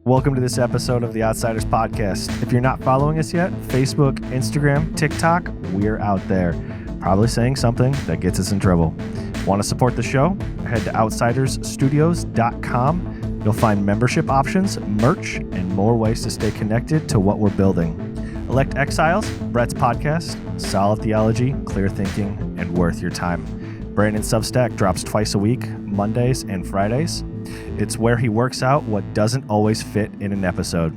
Welcome to this episode of the Outsiders Podcast. If you're not following us yet, Facebook, Instagram, TikTok, we're out there. Probably saying something that gets us in trouble. Want to support the show? Head to outsidersstudios.com. You'll find membership options, merch, and more ways to stay connected to what we're building. Elect Exiles, Brett's podcast, solid theology, clear thinking, and worth your time. Branden's Substack drops twice a week, Mondays and Fridays. It's where he works out what doesn't always fit in an episode.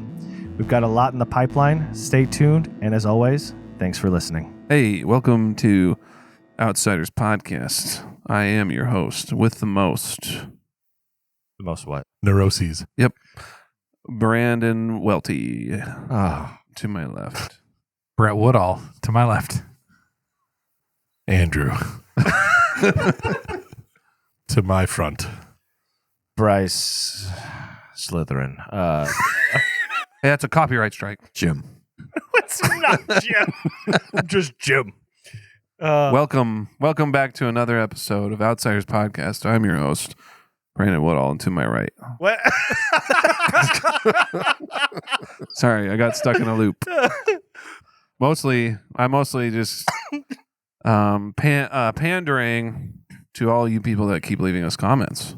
We've got a lot in the pipeline. Stay tuned, and as always, thanks for listening. Hey, welcome to Outsiders Podcast. I am your host with the most. The most what? Neuroses. Yep. Branden Welty. To my left. Brett Woodall to my left. Andrew. To my front. Bryce Slytherin. Hey, that's a copyright strike. Jim. It's not Jim. Just Jim. Welcome back to another episode of Outsiders Podcast. I'm your host, Branden Woodall, and to my right. What? Sorry, I got stuck in a loop. I'm mostly just pandering to all you people that keep leaving us comments.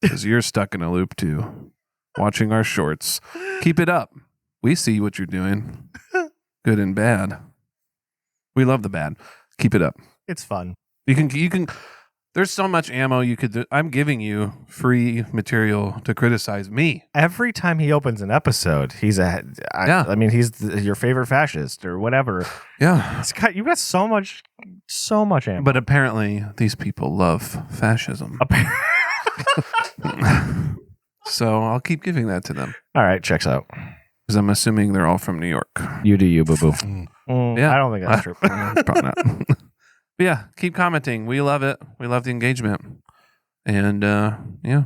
Because you're stuck in a loop too, watching our shorts. Keep it up. We see what you're doing, good and bad. We love the bad. Keep it up. It's fun. You can. There's so much ammo you could do. I'm giving you free material to criticize me. Every time he opens an episode, he's your favorite fascist or whatever. Yeah. You got so much ammo. But apparently, these people love fascism. So I'll keep giving that to them. All right, checks out. Because I'm assuming they're all from New York. You do you, boo-boo. Yeah. I don't think that's true. Probably not. But yeah, keep commenting. We love it. We love the engagement. And yeah.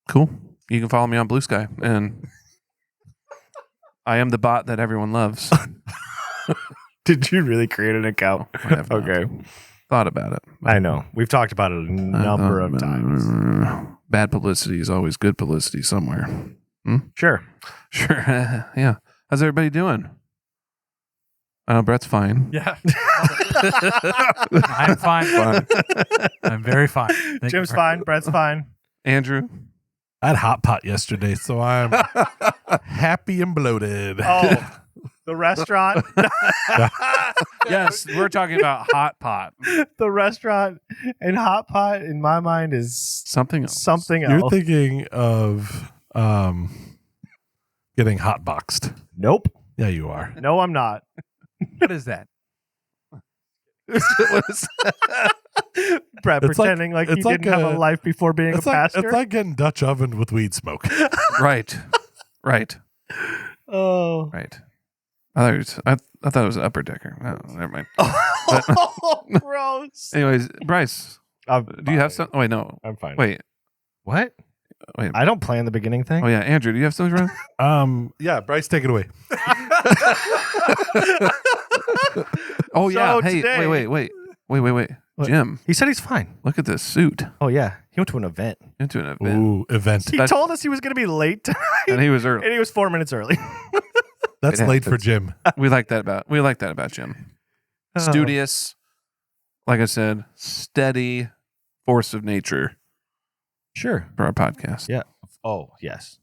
Cool. You can follow me on Blue Sky. And I am the bot that everyone loves. Did you really create an account? I have not. Okay. Thought about it. I know. We've talked about it a number of times. Bad publicity is always good publicity somewhere. Sure. Yeah. How's everybody doing? I know Brett's fine. Yeah. I'm fine. I'm very fine. Jim's fine. Brett's fine. Andrew? I had hot pot yesterday, so I'm happy and bloated. Oh, the restaurant. Yes, we're talking about hot pot. The restaurant and hot pot in my mind is Something else. You're thinking of getting hot boxed. Nope. Yeah, you are. No, I'm not. What is that? Brett It's pretending like he like didn't have a life before being a pastor. It's like getting Dutch ovened with weed smoke. Right. Oh. Right. I thought it was an upper decker. No, never mind. Oh, gross. Anyways, Bryce, do you have something? Oh, wait, no. I'm fine. Wait. What? Wait. I don't plan the beginning thing. Oh, yeah. Andrew, do you have something wrong? Yeah, Bryce, take it away. Oh, yeah. So Hey, today- wait. What? Jim, He said he's fine. look at this suit. Oh, yeah. He went to an event. Into an event. Ooh, event. He told us he was going to be late tonight, And he was early. and he was 4 minutes early. That's It late for happens. Jim. We like that about Jim. Studious, like I said, steady force of nature Sure. for our podcast. Yeah. Oh, yes.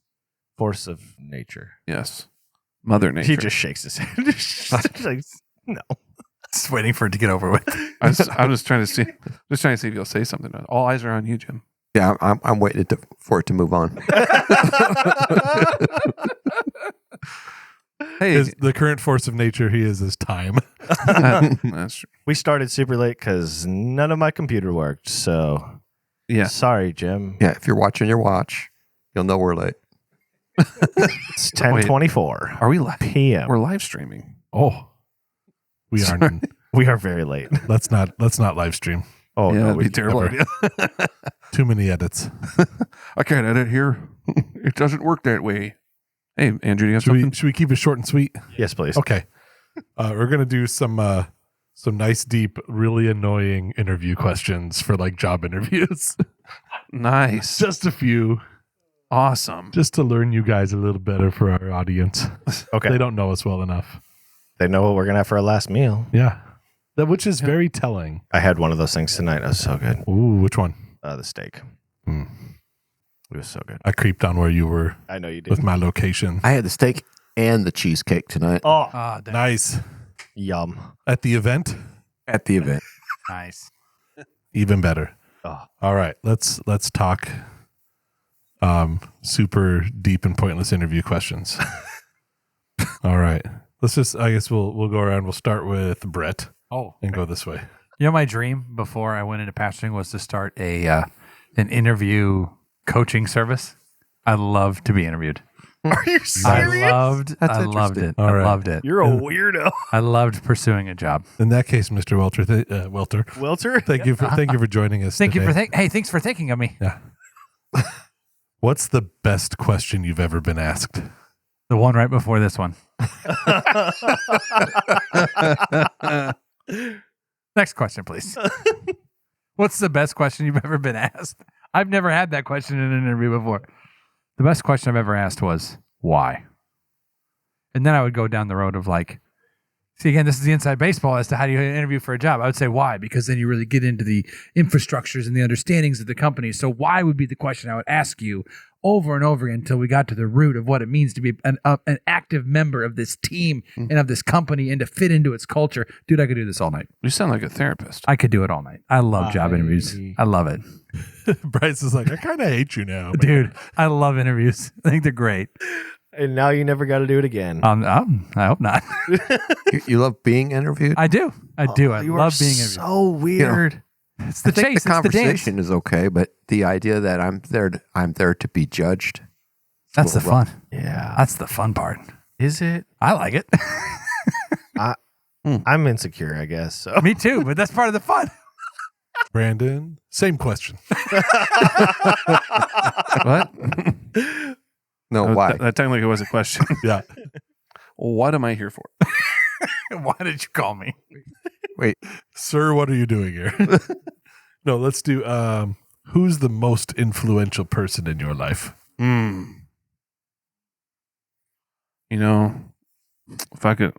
Force of nature. Yes. Mother nature. He just shakes his head. No. Just waiting for it to get over with. I'm just trying to see if you'll say something. All eyes are on you, Jim. Yeah, I'm waiting for it to move on. Hey, The current force of nature he is time. that's true. We started super late because none of my computer worked. So, Yeah. sorry, Jim. Yeah, if you're watching your watch, you'll know we're late. It's 10:24 Are we live? p.m. We're live streaming. Oh, we Sorry. aren't. We are very late. Let's not live stream. Oh, Yeah, no. that'd be terrible never. idea. Too many edits. I can't edit here. It doesn't work that way. Hey, Andrew, do you have something? Should we keep it short and sweet? Yes, please. Okay. We're gonna do some nice, deep, really annoying interview questions for like job interviews. Nice. Just a few. Awesome. Just to learn you guys a little better for our audience. Okay. They don't know us well enough. They know what we're going to have for our last meal. Yeah. Which is very telling. I had one of those things tonight. It was so good. Ooh, which one? The steak. Hmm. It was so good. I creeped on where you were I know you did. with my location. I had the steak and the cheesecake tonight Oh, Ah, damn. Nice. yum. At the event, at the event. Nice. even better. Oh. All right, let's talk super deep and pointless interview questions. All right. Let's just I guess we'll go around. We'll start with Brett Oh, and go this way. you know, my dream before I went into pastoring was to start an interview coaching service. I love to be interviewed. Are you I serious? loved That's I loved interesting. it. All I right. loved it. You're a weirdo. I loved pursuing a job. In that case, Mr. Welter, Wilter? thank you for joining us. Thank you today. for thanks for thinking of me. Yeah. What's the best question you've ever been asked? The one right before this one. Next question, please. What's the best question you've ever been asked? I've never had that question in an interview before. The best question I've ever asked was, why? And then I would go down the road of like, see, again, this is the inside baseball as to how do you interview for a job. I would say why, because then you really get into the infrastructures and the understandings of the company. So why would be the question I would ask you over and over again until we got to the root of what it means to be an active member of this team and of this company and to fit into its culture. Dude, I could do this all night. You sound like a therapist. I could do it all night. I love job interviews. I love it. Bryce is like, I kind of hate you now. but- Dude, I love interviews. I think they're great. And now you never got to do it again. I hope not. You love being interviewed? I do. I do. I You love are being interviewed. so weird. It's the I think chase. the It's the dance. conversation is okay, but the idea that I'm there to be judged. That's the Well, fun. Yeah. That's the fun part. Is it? I like it. I'm insecure, I guess. So. Me too, but that's part of the fun. Branden, same question. What? No, why? That technically was a question. Yeah. What am I here for? Why did you call me? Sir, what are you doing here? No, let's do who's the most influential person in your life? You know, if I could.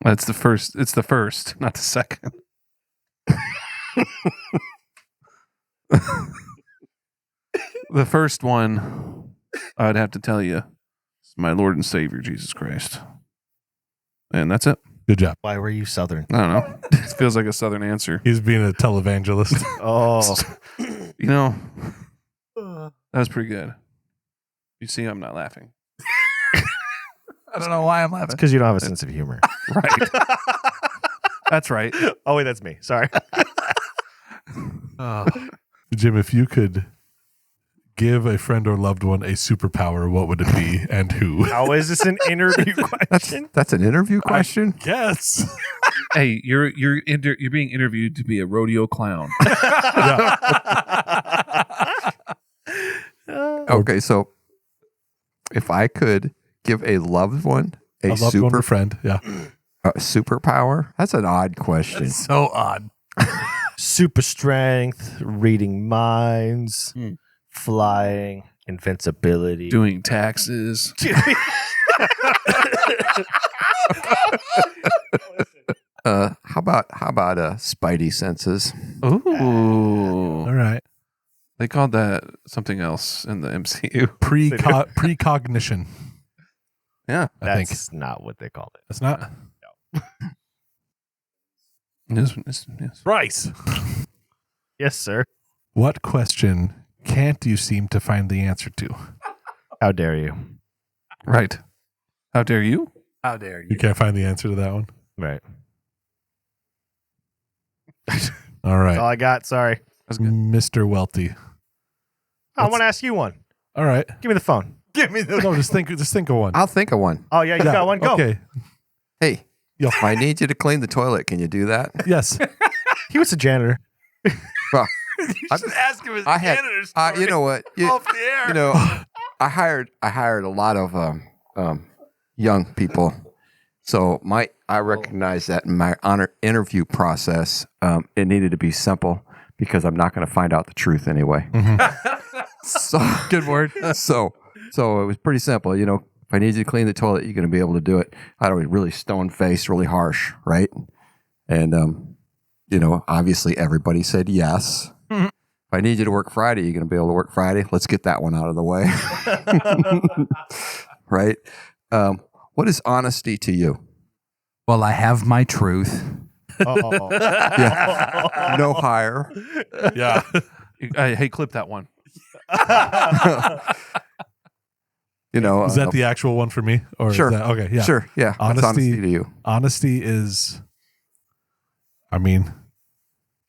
That's the first. It's the first, not the second. The first one, I'd have to tell you, is my Lord and Savior, Jesus Christ. And that's it. Good job. Why were you Southern? I don't know. It feels like a Southern answer. He's being a televangelist. Oh. You know, that was pretty good. You see, I'm not laughing. I don't know why I'm laughing. Because you don't have a sense of humor. Right. That's right. Oh, wait, that's me. Sorry. Jim, if you could give a friend or loved one a superpower, what would it be and who? How is this an interview question? That's an interview question? Yes. Hey, you're being interviewed to be a rodeo clown. Okay, so if I could give a loved one a loved one or friend. Yeah. superpower, that's an odd question. So odd. Super strength, reading minds, flying, invincibility. Doing taxes. How about spidey senses? Ooh. All right. They called that something else in the MCU. Precognition. Yeah. I think That's not what they called it. that's not Yes. Bryce. Yes, sir. What question can't you seem to find the answer to? How dare you? Right. How dare you? How dare You you? can't find the answer to that one. Right. All That's all right, I got. Sorry. That's good. Mr. Welty. I want to ask you one. All right. Give me the phone. Give me the. No, just think of one. I'll think of one. Oh, yeah, you got one. Go. Okay. Hey, Yo. if I need you to clean the toilet, can you do that? Yes. He was a janitor. Well, You should ask him his I had- janitor story you know what? off the air. You know, I hired a lot of young people, so I recognized that in my interview process, it needed to be simple because I'm not going to find out the truth anyway. So Good word. so it was pretty simple. You know, if I need you to clean the toilet, you're going to be able to do it. I don't really stone faced, really harsh, right? And you know, obviously everybody said yes. Mhm. If I need you to work Friday, you're going to be able to work Friday. Let's get that one out of the way, right? What is honesty to you? Well, I have my truth. Oh. Yeah. No higher. Yeah. Hey, clip that one. You know, Is that the actual one for me? Or Sure. Is that, okay. Yeah. Sure. Yeah. What's honesty to you? Honesty is, I mean,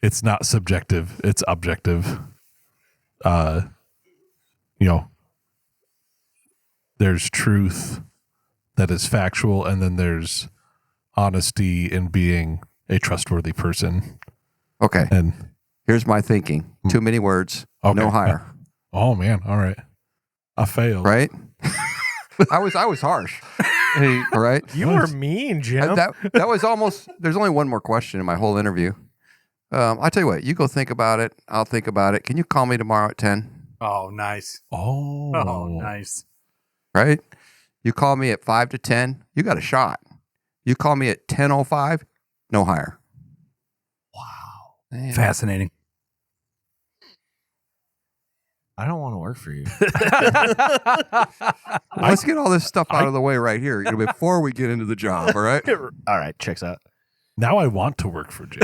it's not subjective, it's objective. You know, there's truth that is factual, and then there's honesty in being a trustworthy person. Okay. And Here's my thinking. Too many words. Okay. No higher. oh man, all right, I failed. Right? I was harsh. Hey, All right. You were mean, Jim. That was almost. There's only one more question in my whole interview. I'll tell you what. You go think about it. I'll think about it. Can you call me tomorrow at 10? Oh, nice. Oh, Nice. Right? You call me at 5 to 10. You got a shot. You call me at 10:05. No higher. man. Fascinating. I don't want to work for you. Let's get all this stuff out of the way right here before we get into the job. All right. All right, checks out. Now I want to work for Jim.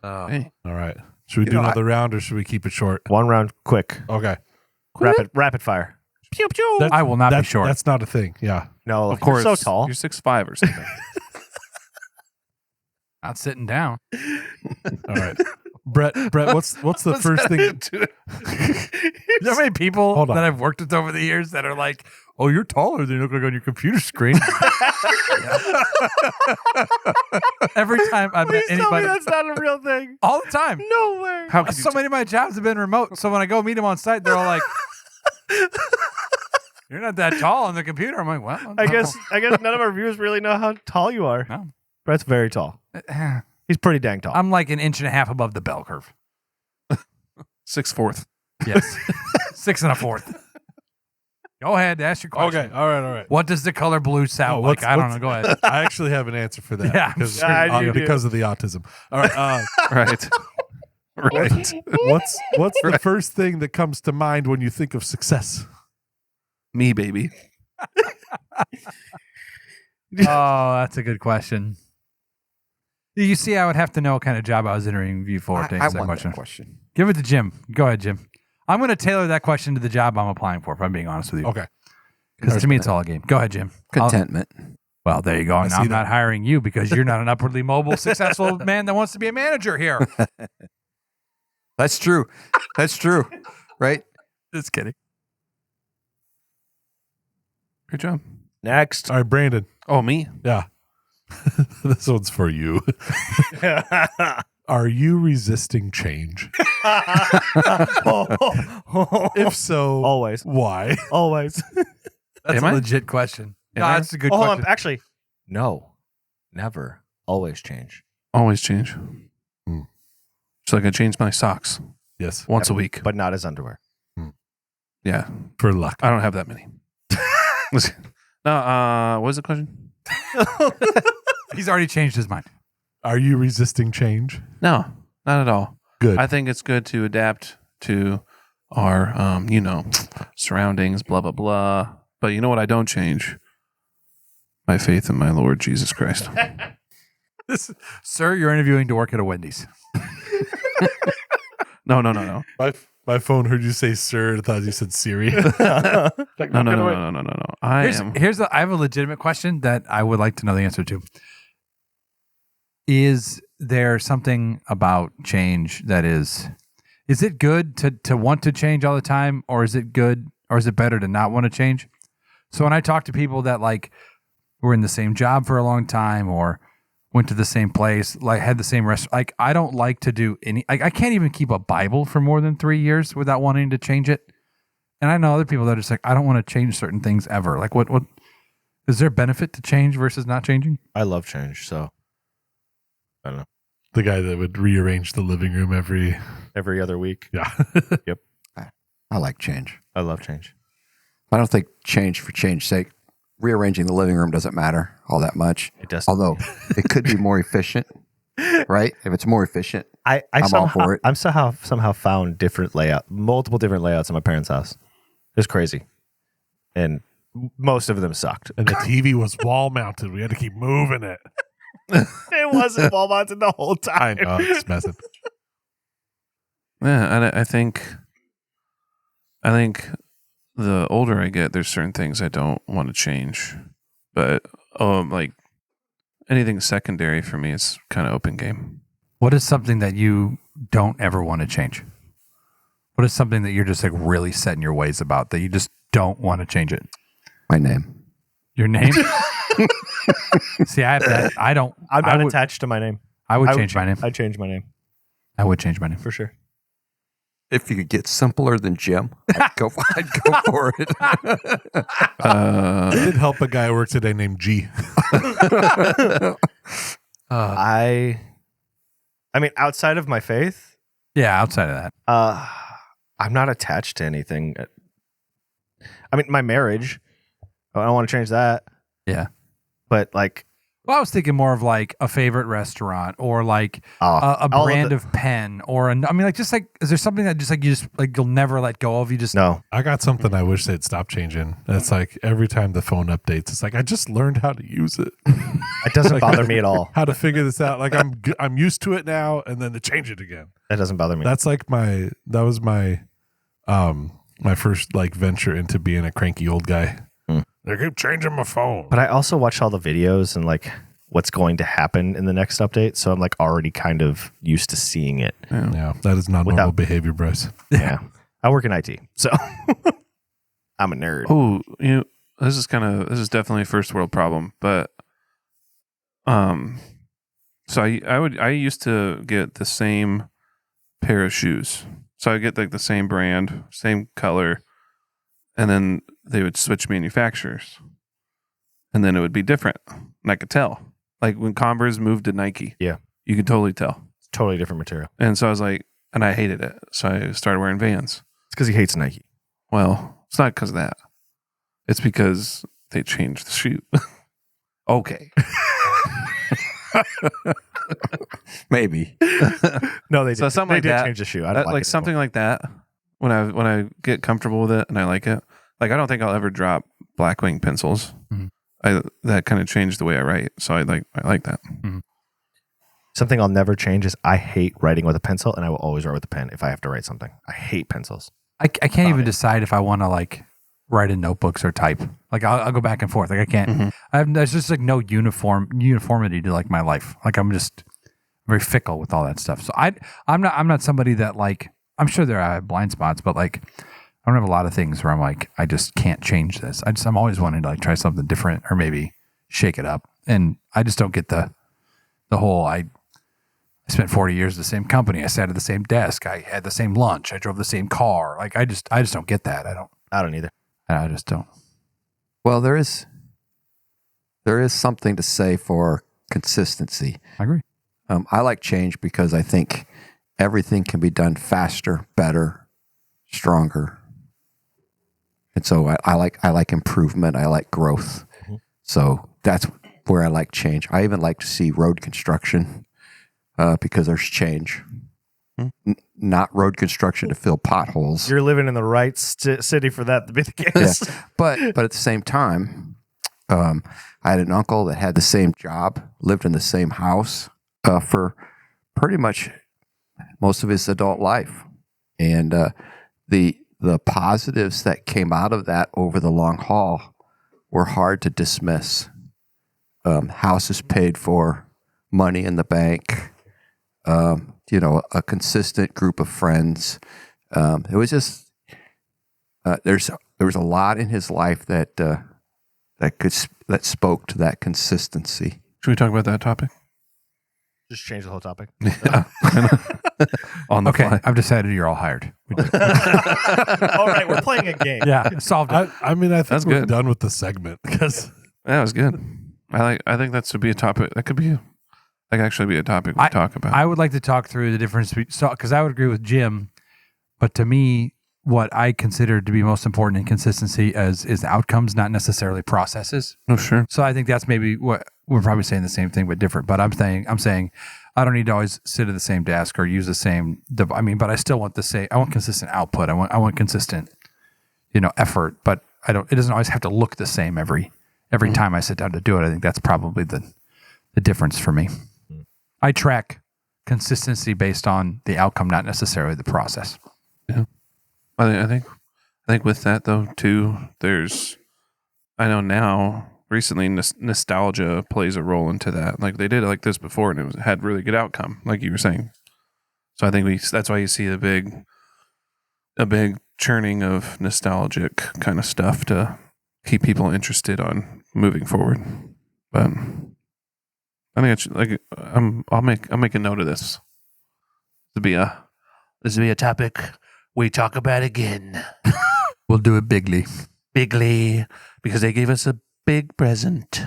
Hey, All right. Should we do another round or should we keep it short? One round, quick, Okay. rapid fire. Pew pew. That- I will not be That's short. That's not a thing. Yeah. No, of course. You're so tall. You're 6'5" or something. Not sitting down. All right. Brett, what's the first thing? You know how many people Hold on. that I've worked with over the years that are like, oh, you're taller than you look like on your computer screen. Every time I've met Please tell me anybody, that's not a real thing. all the time. No way. How could you? So many of my jobs have been remote. So when I go meet them on site, they're all like, you're not that tall on the computer. I'm like, well, I guess none of our viewers really know how tall you are. No. Brett's very tall. He's pretty dang tall. I'm like an inch and a half above the bell curve. 6'4". Yes. 6 1/4. Go ahead. Ask your question. Okay. All right. What does the color blue sound like? I don't know. Go ahead. I actually have an answer for that. Yeah, I'm because, sure you do. because of the autism. All right. Right. Right. What's the first thing that comes to mind when you think of success? Me, baby. Oh, that's a good question. You see, I would have to know what kind of job I was interviewing you for to I answer that want question. that question. Give it to Jim. Go ahead, Jim. I'm going to tailor that question to the job I'm applying for, if I'm being honest with you. Okay. Because to me, it's all a game. Go ahead, Jim. Contentment. Well, there you go. I Now see I'm that. not hiring you because you're not an upwardly mobile, successful man that wants to be a manager here. That's true. That's true. Right? Just kidding. Good job. Next. All right, Brandon. Oh, me? Yeah. This one's for you. Are you resisting change? If so, Always. why? Always. That's Am a I? legit question. Am No, I? that's a good Hold question. on. Actually, no. Never. Always change. Always change. Hmm. So I can change my socks Yes. once a week. But not his underwear. Yeah. For luck. I don't have that many. No, what was the question? He's already changed his mind. Are you resisting change? No, not at all. Good. I think it's good to adapt to our, surroundings, blah, blah, blah. But you know what I don't change? My faith in my Lord Jesus Christ. Sir, you're interviewing to work at a Wendy's. No. My phone heard you say sir and thought you said Siri. No. I have a legitimate question that I would like to know the answer to. Is there something about change that is it good to want to change all the time, or is it better to not want to change? So when I talk to people that like were in the same job for a long time or went to the same place, like had the same restaurant, like I don't like to do any, I can't even keep a Bible for more than 3 years without wanting to change it. And I know other people that are just like, I don't want to change certain things ever. Like what is there benefit to change versus not changing? I love change, so I don't know. The guy that would rearrange the living room every other week. yeah. I like change. I love change. I don't think change for change's sake. Rearranging the living room doesn't matter all that much. It does. Although it could be more efficient, right? If it's more efficient, I'm all for it. I'm somehow found multiple different layouts in my parents' house. It was crazy, and most of them sucked. And the TV was wall mounted. We had to keep moving it. It wasn't wall mounted the whole I time. know, it's messing. Yeah, and I think the older I get, there's certain things I don't want to change, but like anything secondary for me is kind of open game. What is something that you don't ever want to change? What is something that you're just like really set in your ways about that you just don't want to change it? My name. Your name? See, I have that. I don't. I'm not I would, attached to my name. I would change my name. I'd change my name I would change my name. for sure. If you could get simpler than Jim, I'd go for it. I did help a guy who works today named G. I mean, outside of my faith, Yeah, outside of that. I'm not attached to anything. I mean, my marriage, I don't want to change that. Yeah. But like, Well, I was thinking more of like a favorite restaurant or like a all brand of pen or I mean, like just like is there something that just like you just like you'll never let go of? You just no. I got something I wish they'd stop changing. It's like every time the phone updates, it's like I just learned how to use it. It doesn't bother me at all. How to figure this out. Like I'm used to it now, and then to change it again. That doesn't bother me. That's like my my first like venture into being a cranky old guy. They keep changing my phone. But I also watch all the videos and like what's going to happen in the next update, so I'm like already kind of used to seeing it. Yeah, that is not normal behavior, Bryce. Yeah. I work in IT, so I'm a nerd. Oh, this is definitely a first world problem, but so I used to get the same pair of shoes. So I get like the same brand, same color, and then they would switch manufacturers, and then it would be different, and I could tell. Like when Converse moved to Nike, Yeah. you could totally tell. It's totally different material. And so I was like, and I hated it, so I started wearing Vans. It's because he hates Nike. Well, it's not because of that. It's because they changed the shoe. Okay. Maybe. No, they So did. something They like did that. change the shoe. I don't Like like it something like that. When I get comfortable with it and I like it, like I don't think I'll ever drop Blackwing pencils. Mhm. That kind of changed the way I write, so I like that. Something I'll never change is I hate writing with a pencil, and I will always write with a pen if I have to write something. I hate pencils. I can't even decide if I want to like write in notebooks or type. Like I'll go back and forth. Like I can't. There's just like no uniformity to like my life. Like I'm just very fickle with all that stuff. So I'm not somebody that like. I'm sure there are blind spots, but like I don't have a lot of things where I'm like I just can't change this. I'm always wanting to like try something different or maybe shake it up. And I just don't get the whole I spent 40 years at the same company. I sat at the same desk. I had the same lunch. I drove the same car. Like I just don't get that. I don't either. I just don't. Well, there is something to say for consistency. I agree. I like change because I think everything can be done faster, better, stronger. And so I like improvement. I like growth. So that's where I like change. I even like to see road construction because there's change. Not road construction to fill potholes. You're living in the right city for that to be the case. Yeah. But at the same time, I had an uncle that had the same job, lived in the same house for pretty much most of his adult life, and the positives that came out of that over the long haul were hard to dismiss. Houses paid for, money in the bank, a consistent group of friends. It was just there was a lot in his life that spoke to that consistency. Should we talk about that topic? Just change the whole topic. Yeah. On the Okay, fly. I've decided you're all hired. All right, we're playing a game. Yeah, solved it. I mean, I think That's we're good. done with the segment because That was good. I think that should be a topic. That could be That could actually be a topic we talk about. I would like to talk through the difference because I would agree with Jim, but to me, what I consider to be most important in consistency is outcomes, not necessarily processes. Oh, sure. So I think that's maybe what we're probably saying the same thing but different. But I'm saying I don't need to always sit at the same desk or use the same. But I still want I want consistent output. I want consistent, effort. But I don't. It doesn't always have to look the same every time I sit down to do it. I think that's probably the difference for me. I track consistency based on the outcome, not necessarily the process. Yeah. I think with that though too, I know now recently nostalgia plays a role into that. Like they did it like this before, and it had really good outcome, like you were saying. So I think that's why you see a big churning of nostalgic kind of stuff to keep people interested on moving forward. But I think it's like I'll make a note of this. This will be a topic we talk about again. We'll do it bigly, because they gave us a big present,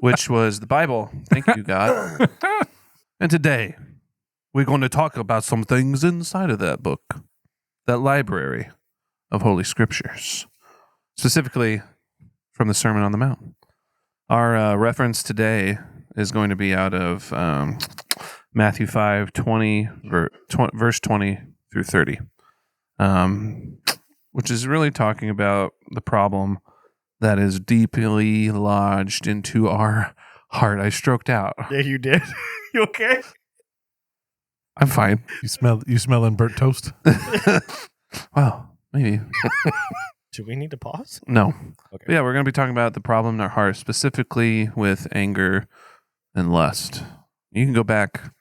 which was the Bible. Thank you, God. And today, we're going to talk about some things inside of that book, that library of Holy Scriptures, specifically from the Sermon on the Mount. Our reference today is going to be out of Matthew 5:20, verse 20 through 30, which is really talking about the problem that is deeply lodged into our heart. I stroked out. Yeah, you did. You okay? I'm fine. You smelling burnt toast? Well, maybe. Do we need to pause? No. Okay. Yeah, we're going to be talking about the problem in our heart, specifically with anger and lust. You can go back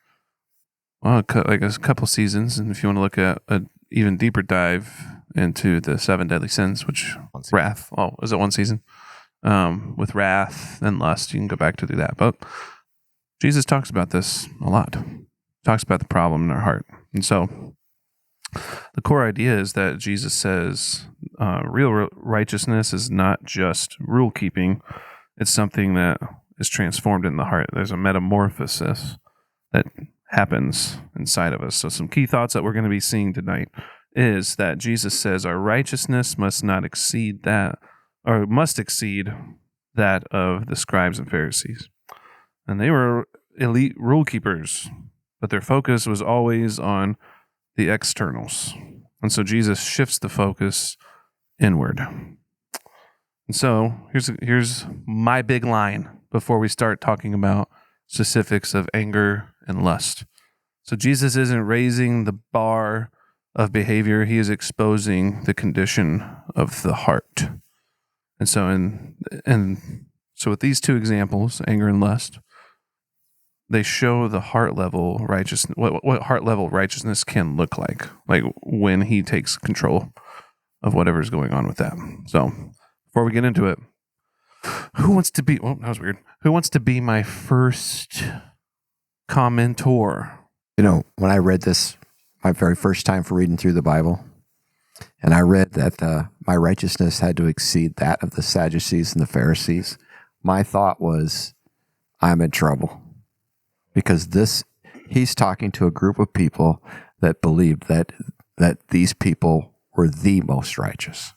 like a couple seasons, and if you want to look at an even deeper dive into the 7 deadly sins, which wrath. Oh, is it one season? With wrath and lust, you can go back to do that. But Jesus talks about this a lot. Talks about the problem in our heart, and so the core idea is that Jesus says real righteousness is not just rule keeping; it's something that is transformed in the heart. There's a metamorphosis that happens inside of us. So some key thoughts that we're going to be seeing tonight is that Jesus says our righteousness must exceed that of the scribes and Pharisees. And they were elite rule keepers, but their focus was always on the externals. And so Jesus shifts the focus inward. And so here's my big line before we start talking about specifics of anger and lust. So Jesus isn't raising the bar of behavior, he is exposing the condition of the heart. And so with these two examples, anger and lust, they show the heart level righteousness, what heart level righteousness can look like when he takes control of whatever's going on with that. So before we get into it, who wants to be, that was weird. Who wants to be my first commentor? When I read this, my very first time for reading through the Bible, and I read that my righteousness had to exceed that of the Sadducees and the Pharisees, my thought was, I'm in trouble. Because he's talking to a group of people that believed that these people were the most righteous.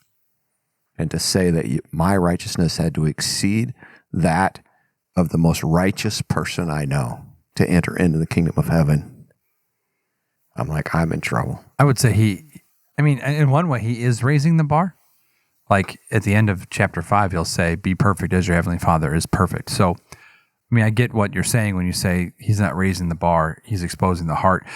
And to say that my righteousness had to exceed that of the most righteous person I know to enter into the kingdom of heaven, I'm like, I'm in trouble. I would say in one way, he is raising the bar. Like at the end of chapter 5, he'll say, be perfect as your heavenly Father is perfect. So, I get what you're saying when you say he's not raising the bar, he's exposing the heart.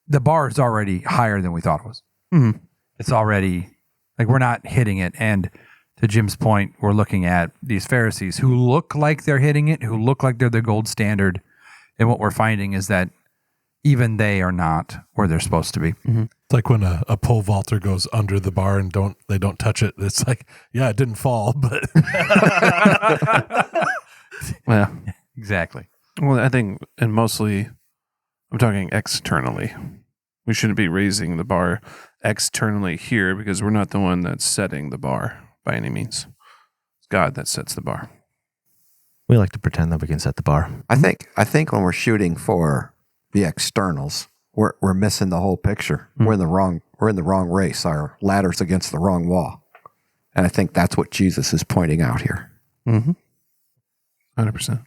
The bar is already higher than we thought it was. Mm-hmm. It's already, we're not hitting it. And to Jim's point, we're looking at these Pharisees who look like they're hitting it, who look like they're the gold standard. And what we're finding is that even they are not where they're supposed to be. Mm-hmm. It's like when a pole vaulter goes under the bar and they don't touch it. It's like, yeah, it didn't fall, but Well, exactly. Well, I think, and mostly, I'm talking externally. We shouldn't be raising the bar externally here because we're not the one that's setting the bar by any means. It's God that sets the bar. We like to pretend that we can set the bar. I think when we're shooting for the externals, we're missing the whole picture. We're in the wrong race. Our ladder's against the wrong wall. And I think that's what Jesus is pointing out here. Mm-hmm. 100%.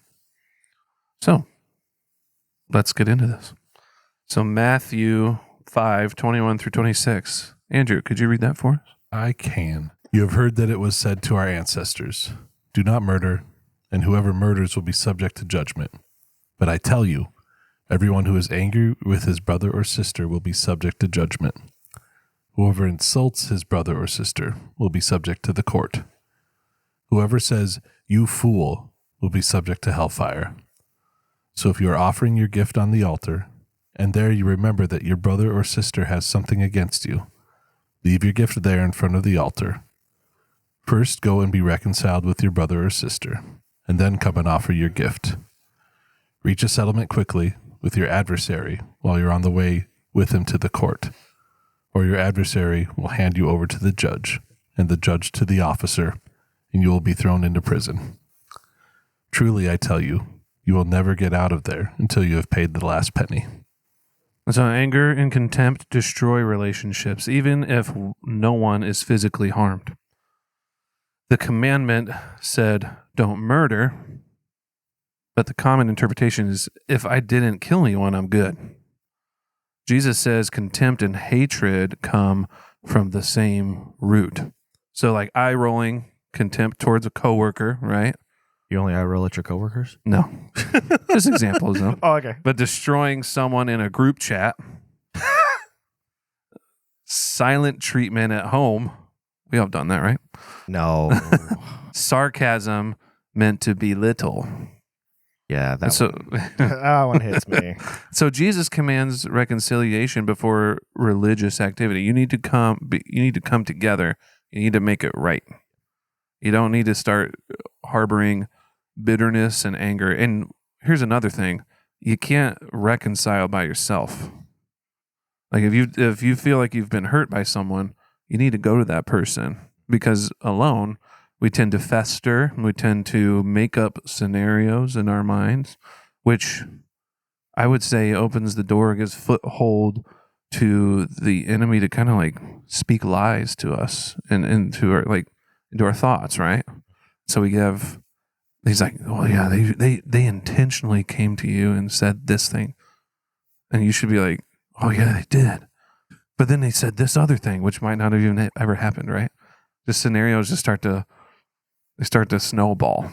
So, let's get into this. So, Matthew 5:21 through 26. Andrew, could you read that for us? I can. You have heard that it was said to our ancestors, do not murder, and whoever murders will be subject to judgment. But I tell you, everyone who is angry with his brother or sister will be subject to judgment. Whoever insults his brother or sister will be subject to the court. Whoever says, you fool, will be subject to hellfire. So if you are offering your gift on the altar, and there you remember that your brother or sister has something against you, leave your gift there in front of the altar. First go and be reconciled with your brother or sister, and then come and offer your gift. Reach a settlement quickly with your adversary while you're on the way with him to the court, or your adversary will hand you over to the judge, and the judge to the officer, and you will be thrown into prison. Truly, I tell you, you will never get out of there until you have paid the last penny. So anger and contempt destroy relationships, even if no one is physically harmed. The commandment said, don't murder, but the common interpretation is, if I didn't kill anyone, I'm good. Jesus says contempt and hatred come from the same root. So like eye rolling, contempt towards a coworker, right? You only eye roll at your coworkers? No. Just examples, though. Oh, okay. But destroying someone in a group chat, silent treatment at home. We all have done that, right? No. Sarcasm meant to belittle. Yeah, that That one hits me. So Jesus commands reconciliation before religious activity. You need to come together. You need to make it right. You don't need to start harboring bitterness and anger. And here's another thing. You can't reconcile by yourself. Like if you feel like you've been hurt by someone, you need to go to that person, because alone we tend to fester, we tend to make up scenarios in our minds, which I would say opens the door, gives foothold to the enemy to kind of like speak lies to us and into our thoughts, right? So he's like, oh yeah, they intentionally came to you and said this thing. And you should be like, oh yeah, they did. But then they said this other thing, which might not have even ever happened, right? The scenarios just start to snowball.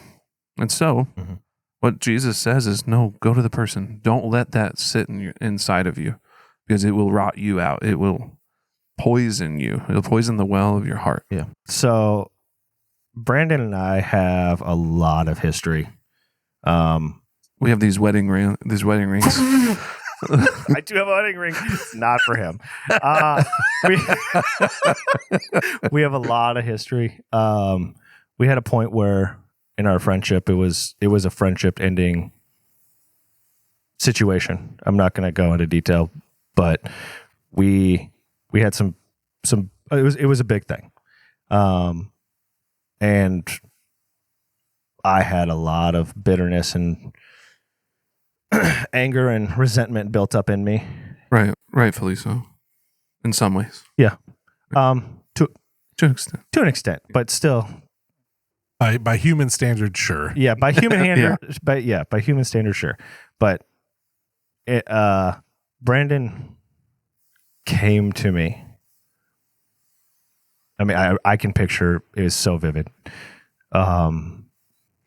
And so what Jesus says is, no, go to the person. Don't let that sit inside of you, because it will rot you out. It will poison you. It'll poison the well of your heart. Yeah. So Branden and I have a lot of history. We have these wedding rings. I do have a wedding ring. It's not for him. We have a lot of history. We had a point where in our friendship, it was a friendship ending situation. I'm not going to go into detail, but we had some. It was a big thing, and I had a lot of bitterness and anger and resentment built up in me. Right, rightfully so. In some ways. Yeah. To an extent. To an extent, but still. By human standards, sure. Yeah, by human standards, by human standards, sure. But Branden came to me. I mean, I can picture, it was so vivid.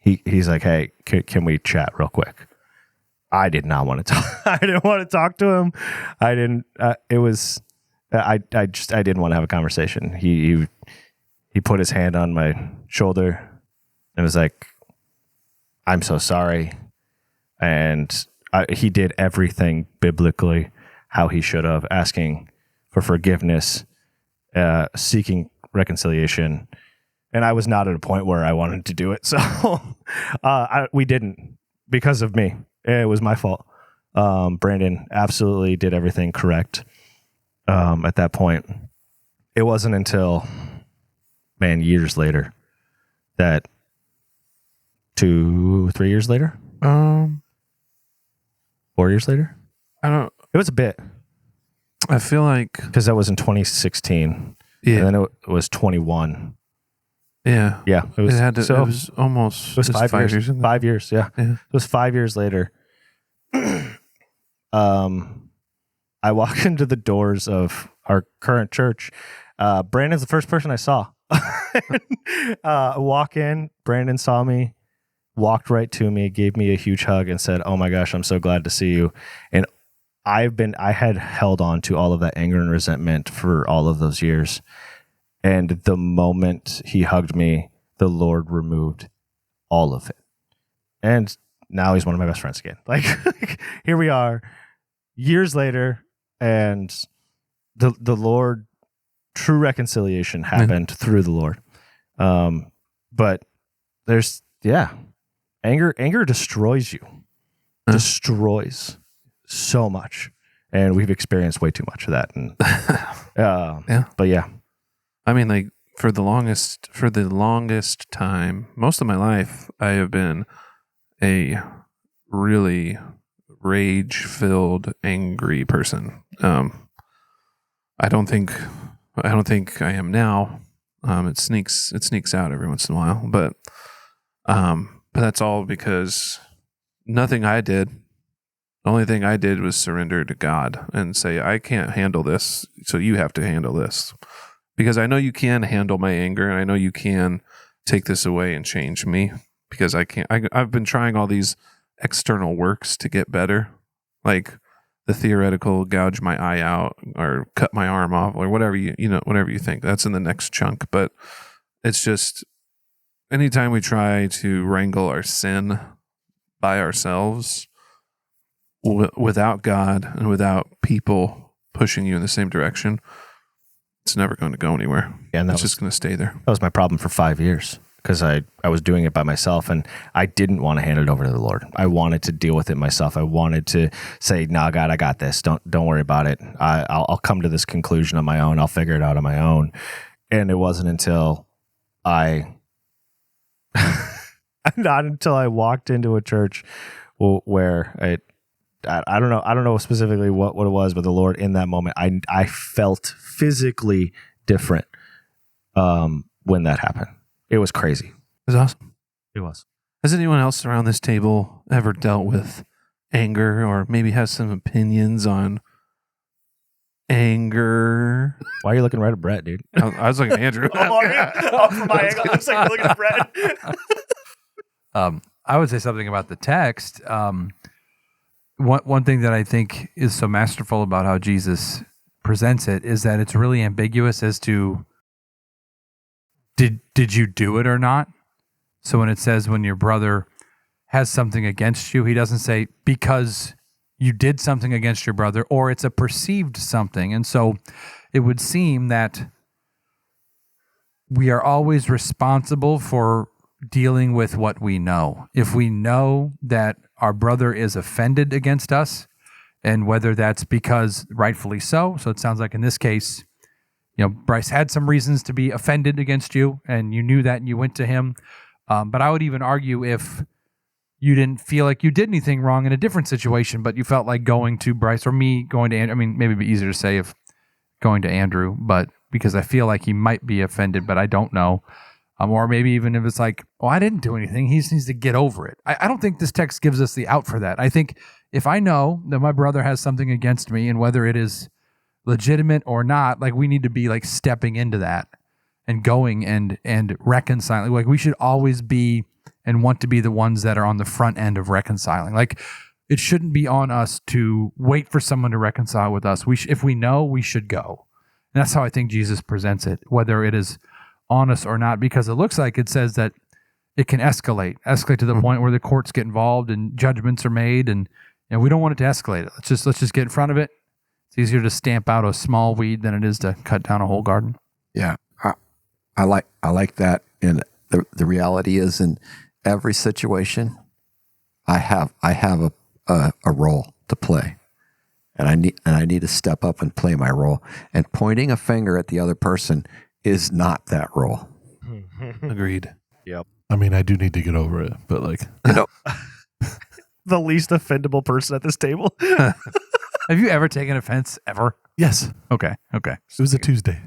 He's like, hey, can we chat real quick? I did not want to talk. I didn't want to talk to him. I didn't. I didn't want to have a conversation. He put his hand on my shoulder and was like, I'm so sorry. And he did everything biblically how he should have, asking for forgiveness, seeking reconciliation. And I was not at a point where I wanted to do it. So we didn't, because of me. It was my fault. Branden absolutely did everything correct at that point. It wasn't until, years later that 3 years later, 4 years later. I don't. It was a bit I feel like because that was in 2016, yeah, and then it was 21. yeah. Yeah, it was. It had to. so it was almost. it was 5 years. isn't it? 5 years. Yeah, Yeah. it was 5 years later. I walk into the doors of our current church. Brandon's the first person I saw. Walk in, Brandon saw me, walked right to me, gave me a huge hug, and said, "Oh my gosh, I'm so glad to see you." And I had held on to all of that anger and resentment for all of those years. And the moment he hugged me, the Lord removed all of it. And now he's one of my best friends again. Like here we are, years later, and the Lord, true reconciliation happened through the Lord. But there's anger destroys you, destroys so much, and we've experienced way too much of that. And but yeah, I mean, like for the longest time, most of my life, I have been a really rage-filled, angry person. I don't think I am now. It sneaks out every once in a while, but that's all because nothing I did. The only thing I did was surrender to God and say, I can't handle this, so you have to handle this. Because I know you can handle my anger, and I know you can take this away and change me, because I can't. I've been trying all these external works to get better, like the theoretical gouge my eye out or cut my arm off or whatever whatever you think. That's in the next chunk. But it's just anytime we try to wrangle our sin by ourselves without God and without people pushing you in the same direction, it's never going to go anywhere. Yeah, and it's just going to stay there. That was my problem for 5 years, because I was doing it by myself, and I didn't want to hand it over to the Lord. I wanted to deal with it myself. I wanted to say, "No, God, I got this. Don't worry about it. I'll come to this conclusion on my own. I'll figure it out on my own." And it wasn't until not until I walked into a church where I don't know specifically what it was, but the Lord in that moment, I felt physically different when that happened. It was crazy. It was awesome. It was. Has anyone else around this table ever dealt with anger, or maybe has some opinions on anger? Why are you looking right at Brett, dude? I was looking at Andrew. From my angle, I'm like looking at Brett. I would say something about the text. One thing that I think is so masterful about how Jesus presents it is that it's really ambiguous as to did you do it or not? So when it says when your brother has something against you, he doesn't say because you did something against your brother, or it's a perceived something. And so it would seem that we are always responsible for dealing with what we know. If we know that our brother is offended against us, and whether that's because rightfully so it sounds like in this case, Bryce had some reasons to be offended against you, and you knew that, and you went to him. But I would even argue if you didn't feel like you did anything wrong in a different situation, but you felt like going to Bryce or me going to Andrew. I mean, maybe it'd be easier to say if going to Andrew, but because I feel like he might be offended, but I don't know. Or maybe even if it's like, oh, I didn't do anything, he just needs to get over it. I don't think this text gives us the out for that. I think if I know that my brother has something against me, and whether it is legitimate or not, like we need to be like stepping into that and going and reconciling. Like we should always be and want to be the ones that are on the front end of reconciling. Like it shouldn't be on us to wait for someone to reconcile with us. If we know, we should go. And that's how I think Jesus presents it, whether it is on us or not, because it looks like it says that it can escalate to the point where the courts get involved and judgments are made, and we don't want it to escalate. Let's just get in front of it. It's easier to stamp out a small weed than it is to cut down a whole garden. Yeah, I like that. And the reality is, in every situation, I have a role to play, and I need to step up and play my role. And pointing a finger at the other person is not that role. Agreed. Yep. I mean, I do need to get over it, but like, You know, The least offendable person at this table. Have you ever taken offense ever? yes, Okay. it was a Tuesday.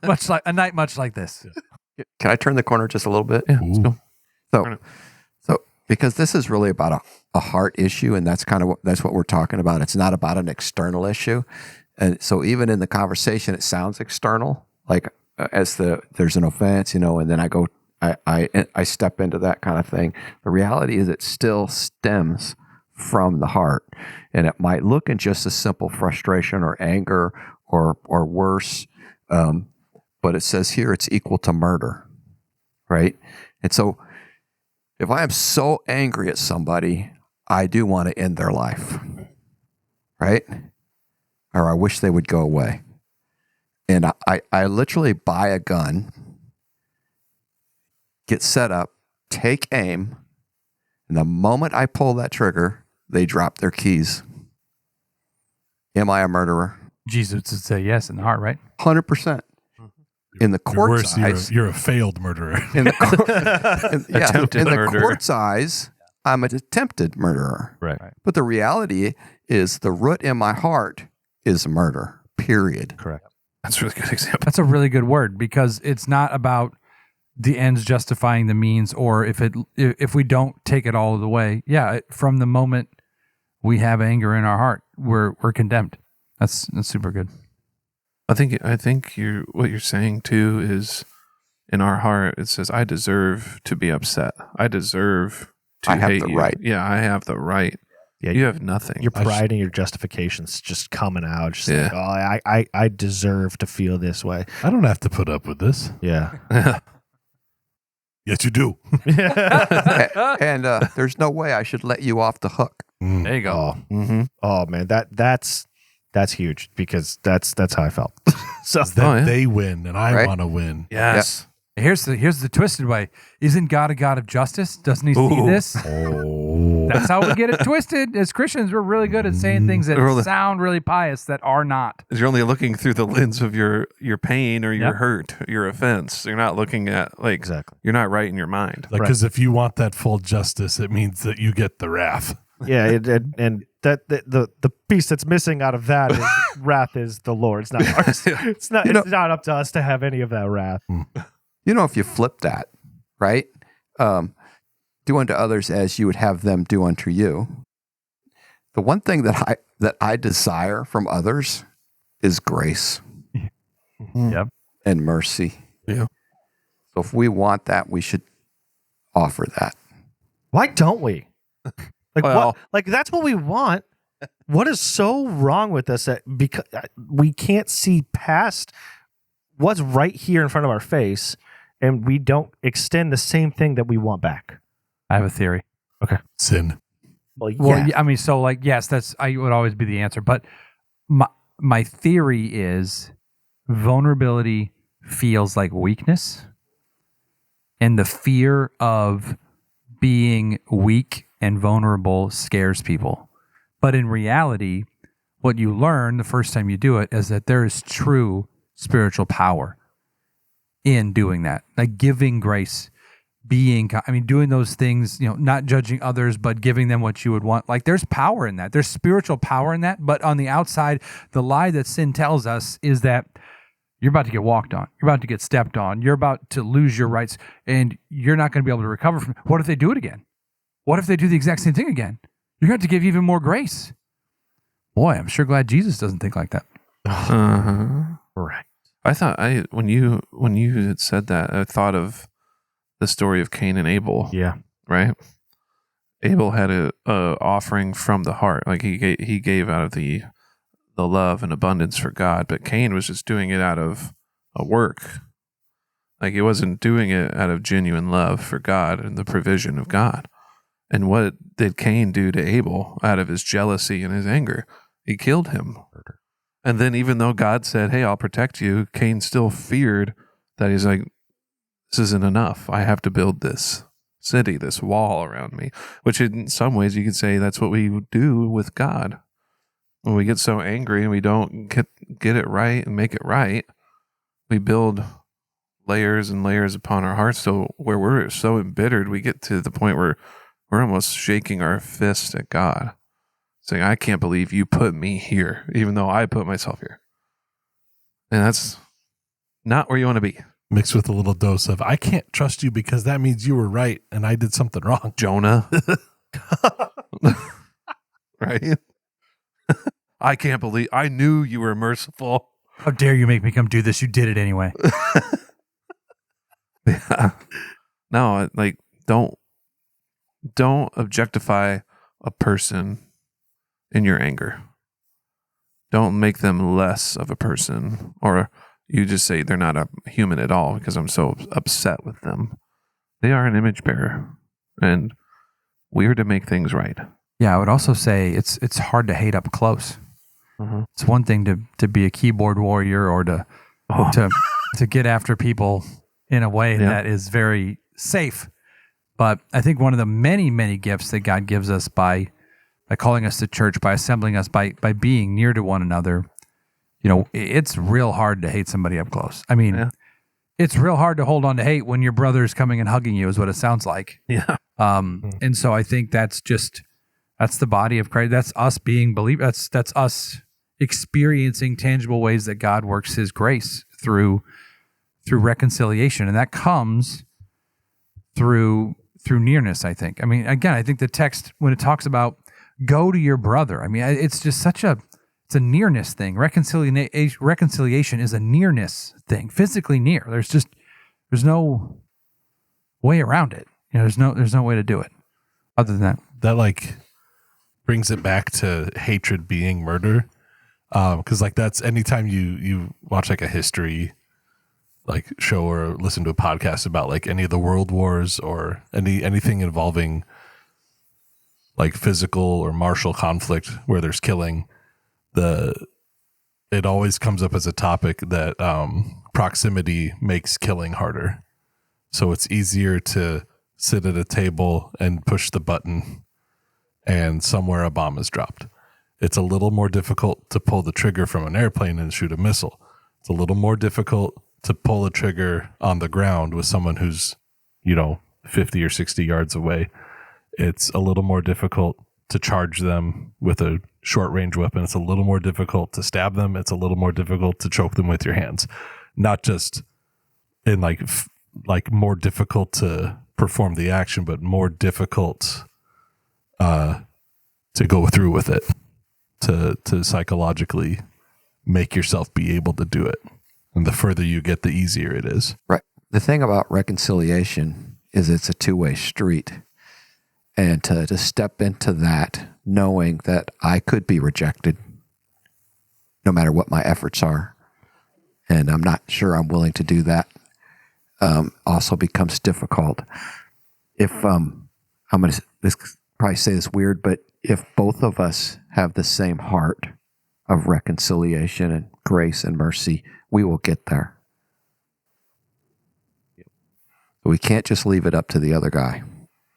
Much like a night, much like this. can I turn the corner just a little bit? Yeah, let's Ooh. go. So because this is really about a heart issue, and that's kind of that's what we're talking about. It's not about an external issue, and so even in the conversation, it sounds external, like there's an offense, and then I step into that kind of thing. The reality is, it still stems from the heart, and it might look in just a simple frustration or anger or worse, but it says here it's equal to murder, right? And so, if I am so angry at somebody, I do want to end their life, right? Or I wish they would go away. And I literally buy a gun, get set up, take aim, and the moment I pull that trigger, they drop their keys. Am I a murderer? Jesus would say yes in the heart, right? 100%. In the You're court's worse, eyes, you're a failed murderer. in Attempted the murder. court's eyes, I'm an attempted murderer. Right. But the reality is, the root in my heart is murder. Period. Correct. That's a really good example. That's a really good word because it's not about the ends justifying the means, or if we don't take it all the way. Yeah, from the moment we have anger in our heart, we're condemned. That's super good. I think what you're saying too is, in our heart it says, I deserve to be upset. I deserve to I have hate the you. right. Yeah, I have the right. Yeah, You have nothing. your pride and your justifications just coming out. Just Yeah. like, I deserve to feel this way. I don't have to put up with this. Yeah. Yes, you do. And there's no way I should let you off the hook. Mm. There you go. Oh, Mm-hmm. oh man, that's huge because that's how I felt. So Then Oh, yeah. they win, and I Right. want to win. Yes. Here's the twisted way. Isn't God a God of justice? Doesn't he see Ooh. this? Oh, That's how we get it twisted. As Christians, we're really good at saying things that Really? sound really pious that are not. You're only looking through the lens of your pain or your Yep. hurt, your offense. You're not looking at exactly. you're not right in your mind. like Right. because if you want that full justice, it means that you get the wrath. Yeah, and that the piece that's missing out of that is wrath is the Lord's, not ours. It's not it's not up to us to have any of that wrath. If you flip that, right? Do unto others as you would have them do unto you. The one thing that I desire from others is grace Yep. and mercy. Yeah. So if we want that, we should offer that. Why don't we? Like Well- what? Like that's what we want. What is so wrong with us that because we can't see past what's right here in front of our face, and we don't extend the same thing that we want back? I have a theory. Sin. Well, Well, yeah, I mean, so like, yes, that's would always be the answer. But my theory is vulnerability feels like weakness, and the fear of being weak and vulnerable scares people. But in reality, what you learn the first time you do it is that there is true spiritual power in doing that, like giving grace, doing those things, not judging others, but giving them what you would want. Like there's power in that. There's spiritual power in that. But on the outside, the lie that sin tells us is that you're about to get walked on. You're about to get stepped on. You're about to lose your rights, and you're not going to be able to recover from it. What if they do it again? What if they do the exact same thing again? You're going to have to give even more grace. Boy, I'm sure glad Jesus doesn't think like that. Uh-huh. right. I thought when you had said that, I thought of the story of Cain and Abel. Yeah. Right. Abel had a offering from the heart, like he gave out of the love and abundance for God, but Cain was just doing it out of a work. Like he wasn't doing it out of genuine love for God and the provision of God. And what did Cain do to Abel out of his jealousy and his anger? He killed him. And then even though God said, hey, I'll protect you, Cain still feared that he's like, this isn't enough. I have to build this city, this wall around me, which in some ways you could say that's what we do with God. When we get so angry and we don't get it right and make it right, we build layers and layers upon our hearts, so where we're so embittered, we get to the point where we're almost shaking our fist at God, saying, I can't believe you put me here, even though I put myself here. And that's not where you want to be. Mixed with a little dose of, I can't trust you because that means you were right and I did something wrong. Jonah. Right? I can't believe, I knew you were merciful. How dare you make me come do this? You did it anyway. Yeah. No, like, don't objectify a person in your anger. Don't make them less of a person, or you just say they're not a human at all because I'm so upset with them. They are an image bearer, and we are to make things right. Yeah, I would also say it's hard to hate up close. Uh-huh. It's one thing to be a keyboard warrior or to get after people in a way that is very safe. But I think one of the many, many gifts that God gives us by calling us to church, by assembling us, by being near to one another, it's real hard to hate somebody up close. I mean, it's real hard to hold on to hate when your brother's coming and hugging you is what it sounds like. Yeah. And so I think that's the body of Christ. That's us being believers. That's us experiencing tangible ways that God works his grace through reconciliation. And that comes through nearness, I think. I mean, again, I think the text, when it talks about go to your brother, I mean, it's just it's a nearness thing. Reconciliation is a nearness thing, physically near. There's no way around it. There's no way to do it other than that. That like brings it back to hatred being murder. Because like that's anytime you watch like a history like show or listen to a podcast about like any of the world wars or anything involving like physical or martial conflict where there's killing, it always comes up as a topic that proximity makes killing harder. So it's easier to sit at a table and push the button and somewhere a bomb is dropped. It's a little more difficult to pull the trigger from an airplane and shoot a missile. It's a little more difficult to pull a trigger on the ground with someone who's, 50 or 60 yards away. It's a little more difficult to charge them with a short range weapon. It's a little more difficult to stab them. It's a little more difficult to choke them with your hands. Not just in like more difficult to perform the action, but more difficult to go through with it, to psychologically make yourself be able to do it. And the further you get, the easier it is. Right. The thing about reconciliation is it's a two-way street. And to step into that, knowing that I could be rejected, no matter what my efforts are, and I'm not sure I'm willing to do that, also becomes difficult. If I'm going to probably say this weird, but if both of us have the same heart of reconciliation and grace and mercy, we will get there. We can't just leave it up to the other guy.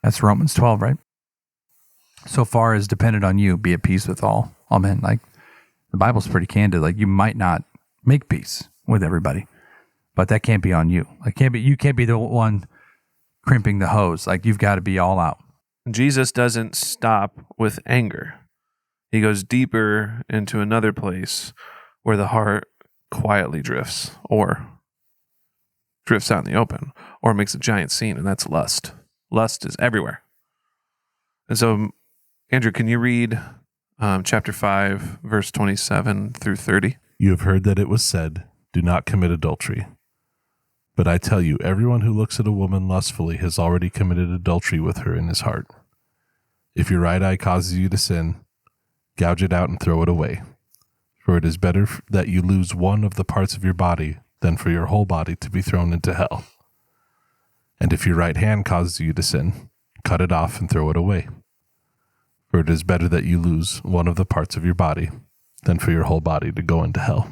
That's Romans 12, right? So far as dependent on you, be at peace with all men. Like the Bible's pretty candid. Like you might not make peace with everybody, but that can't be on you. Like you can't be the one crimping the hose. Like you've got to be all out. Jesus doesn't stop with anger. He goes deeper into another place where the heart quietly drifts or drifts out in the open or makes a giant scene, and that's lust. Lust is everywhere. And so, Andrew, can you read chapter 5, verse 27 through 30? You have heard that it was said, do not commit adultery. But I tell you, everyone who looks at a woman lustfully has already committed adultery with her in his heart. If your right eye causes you to sin, gouge it out and throw it away. For it is better that you lose one of the parts of your body than for your whole body to be thrown into hell. And if your right hand causes you to sin, cut it off and throw it away. For it is better that you lose one of the parts of your body than for your whole body to go into hell.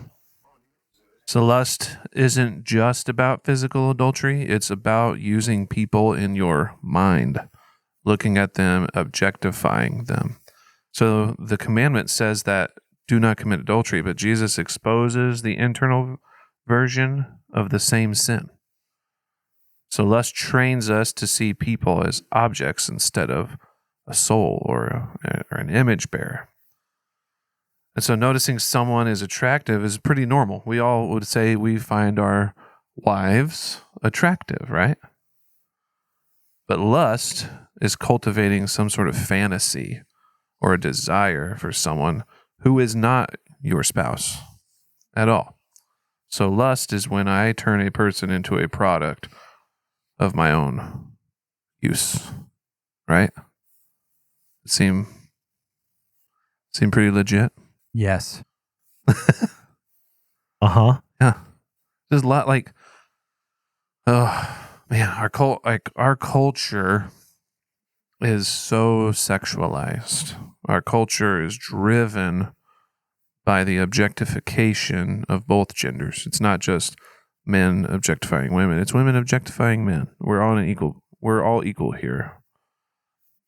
So lust isn't just about physical adultery. It's about using people in your mind, looking at them, objectifying them. So the commandment says that do not commit adultery, but Jesus exposes the internal version of the same sin. So lust trains us to see people as objects instead of a soul or an image bearer. And so noticing someone is attractive is pretty normal. We all would say we find our wives attractive, right? But lust is cultivating some sort of fantasy or a desire for someone who is not your spouse at all. So lust is when I turn a person into a product of my own use, right? Seem pretty legit? Yes. Uh-huh. Yeah. There's a lot like, oh man, our culture is so sexualized. Our culture is driven by the objectification of both genders. It's not just men objectifying women, it's women objectifying men. We're all equal here.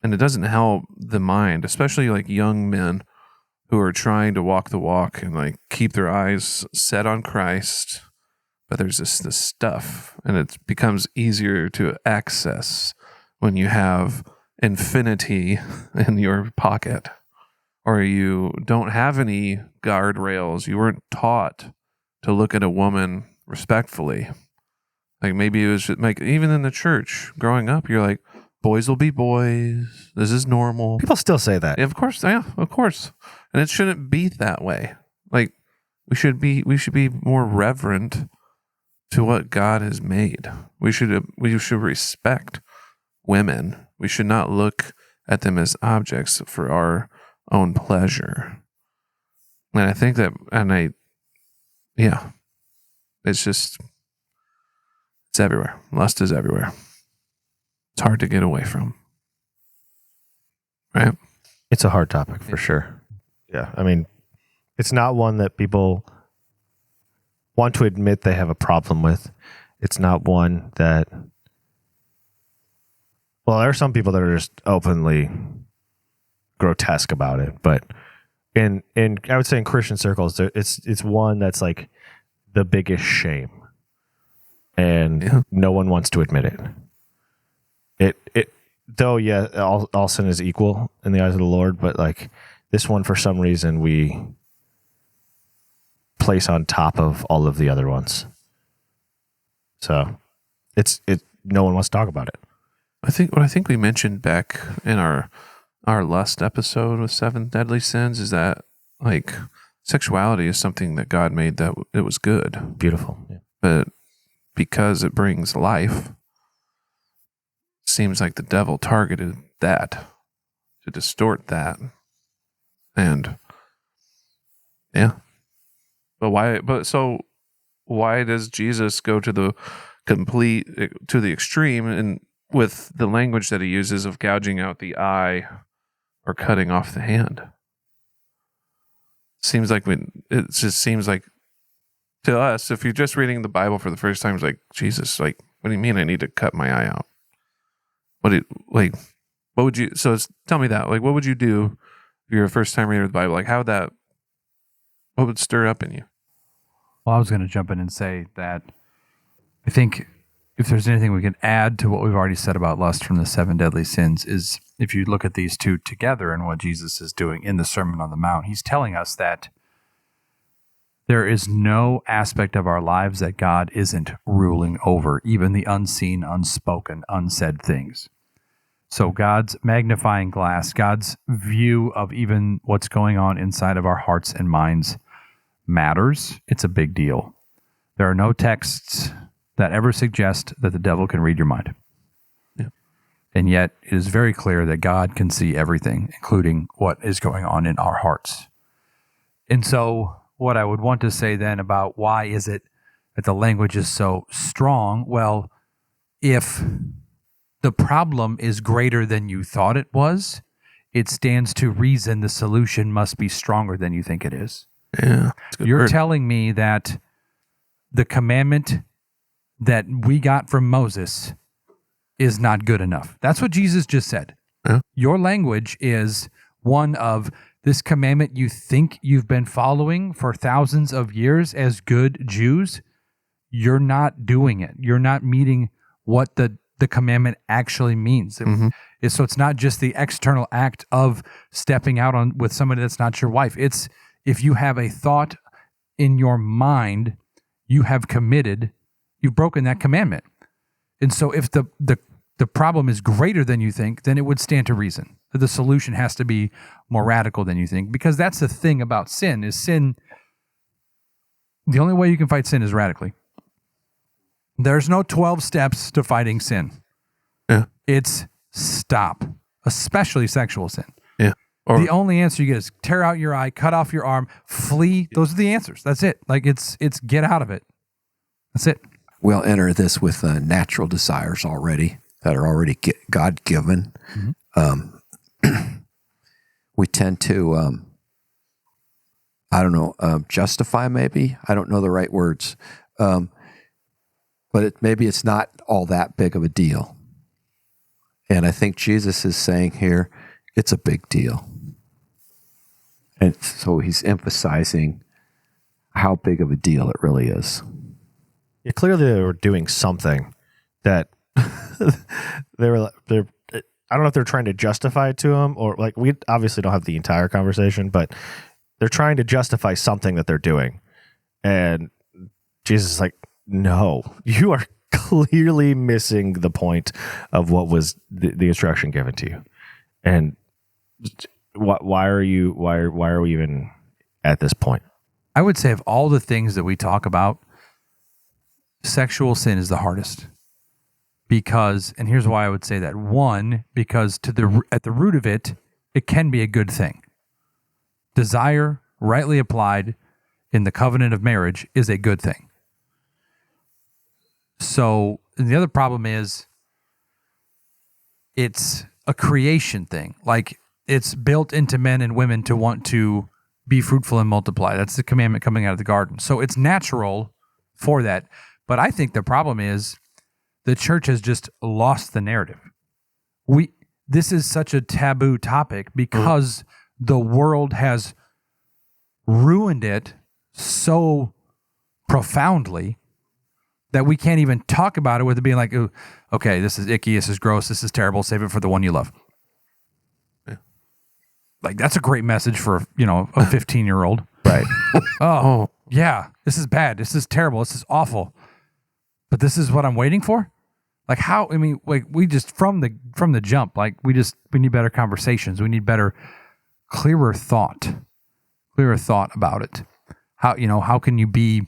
And it doesn't help the mind, especially like young men who are trying to walk the walk and like keep their eyes set on Christ. But there's this stuff, and it becomes easier to access when you have infinity in your pocket, or you don't have any guardrails. You weren't taught to look at a woman respectfully. Like maybe it was like even in the church growing up, you're like, boys will be boys. This is normal. People still say that. Yeah, of course. Yeah, of course. And it shouldn't be that way. Like we should be more reverent to what God has made. We should respect women. We should not look at them as objects for our own pleasure. And I think that, it's everywhere. Lust is everywhere. It's hard to get away from. Right? It's a hard topic for sure. Yeah. I mean, it's not one that people want to admit they have a problem with. It's not one that, well, there are some people that are just openly grotesque about it, but in I would say in Christian circles, it's one that's like the biggest shame, and no one wants to admit it. It though, yeah, all sin is equal in the eyes of the Lord, but like this one, for some reason, we place on top of all of the other ones. So no one wants to talk about it. I think we mentioned back in our lust episode with 7 deadly sins is that like sexuality is something that God made that it was good. Beautiful. Yeah. But because it brings life, seems like the devil targeted that to distort that. And yeah. But why does Jesus go to the extreme and with the language that he uses of gouging out the eye or cutting off the hand? It just seems like to us, if you're just reading the Bible for the first time, it's like, Jesus, like, what do you mean I need to cut my eye out? Tell me that. Like, what would you do if you're a first time reader of the Bible? Like, what would stir up in you? Well, I was going to jump in and say that I think if there's anything we can add to what we've already said about lust from the 7 deadly sins is if you look at these two together and what Jesus is doing in the Sermon on the Mount, he's telling us that there is no aspect of our lives that God isn't ruling over, even the unseen, unspoken, unsaid things. So God's magnifying glass, God's view of even what's going on inside of our hearts and minds matters. It's a big deal. There are no texts that ever suggest that the devil can read your mind. Yeah. And yet it is very clear that God can see everything, including what is going on in our hearts. And so what I would want to say then about why is it that the language is so strong? Well, if the problem is greater than you thought it was, it stands to reason the solution must be stronger than you think it is. Yeah. You're telling me that the commandment that we got from Moses is not good enough. That's what Jesus just said. Yeah. Your language is one of this commandment you think you've been following for thousands of years as good Jews. You're not doing it. You're not meeting what the commandment actually means. Mhm. So it's not just the external act of stepping out on with somebody that's not your wife. It's if you have a thought in your mind, you have committed, you've broken that commandment. And so if the problem is greater than you think, then it would stand to reason that the solution has to be more radical than you think, because that's the thing about sin. The only way you can fight sin is radically. There's no 12 steps to fighting sin. Yeah. It's stop, especially sexual sin. Yeah. Or The only answer you get is tear out your eye, cut off your arm, flee. Those are the answers. That's it. Like it's get out of it. That's it. We'll enter this with natural desires already that are already God-given. We tend to, justify maybe. I don't know the right words. But maybe it's not all that big of a deal. And I think Jesus is saying here, it's a big deal. And so he's emphasizing how big of a deal it really is. Yeah, clearly they were doing something that they're. I don't know if they're trying to justify it to him, or like, we obviously don't have the entire conversation, but they're trying to justify something that they're doing. And Jesus is like, no, you are clearly missing the point of what was the instruction given to you. And why are we even at this point? I would say of all the things that we talk about, sexual sin is the hardest. Because, and here's why I would say that. One, because at the root of it, it can be a good thing. Desire, rightly applied in the covenant of marriage, is a good thing. So, and the other problem is it's a creation thing. Like, it's built into men and women to want to be fruitful and multiply. That's the commandment coming out of the garden. So it's natural for that. But I think the problem is the church has just lost the narrative. This is such a taboo topic because the world has ruined it so profoundly that we can't even talk about it with it being like, ooh, okay, this is icky, this is gross, this is terrible, save it for the one you love. Yeah. Like, that's a great message for, a 15-year-old. Right. Oh, yeah, this is bad, this is terrible, this is awful. But this is what I'm waiting for? Like, how, we just, from the jump, like, we need better conversations. We need better, clearer thought about it. How can you be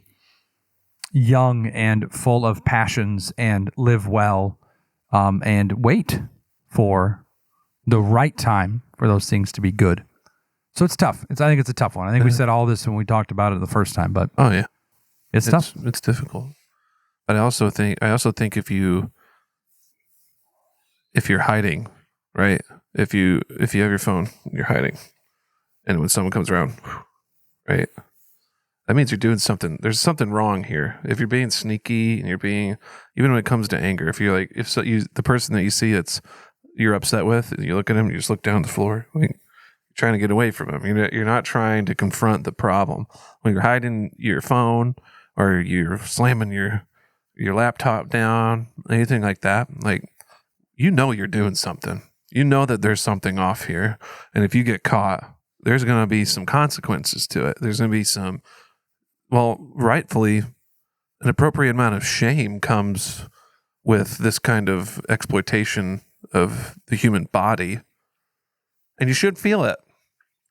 young and full of passions and live well, and wait for the right time for those things to be good? So it's tough. I think it's a tough one. I think we said all this when we talked about it the first time, but oh yeah, it's tough. It's difficult. But I also think if you're hiding, right? If you have your phone, you're hiding, and when someone comes around, right? That means you're doing something. There's something wrong here. If you're being sneaky and even when it comes to anger, if you're like, the person that you see you're upset with, and you look at him, you just look down at the floor. You're trying to get away from him. You're not trying to confront the problem. When you're hiding your phone or you're slamming your laptop down, anything like that, like, you're doing something. You know that there's something off here. And if you get caught, there's going to be some consequences to it. There's going to be some, rightfully, an appropriate amount of shame comes with this kind of exploitation of the human body. And you should feel it.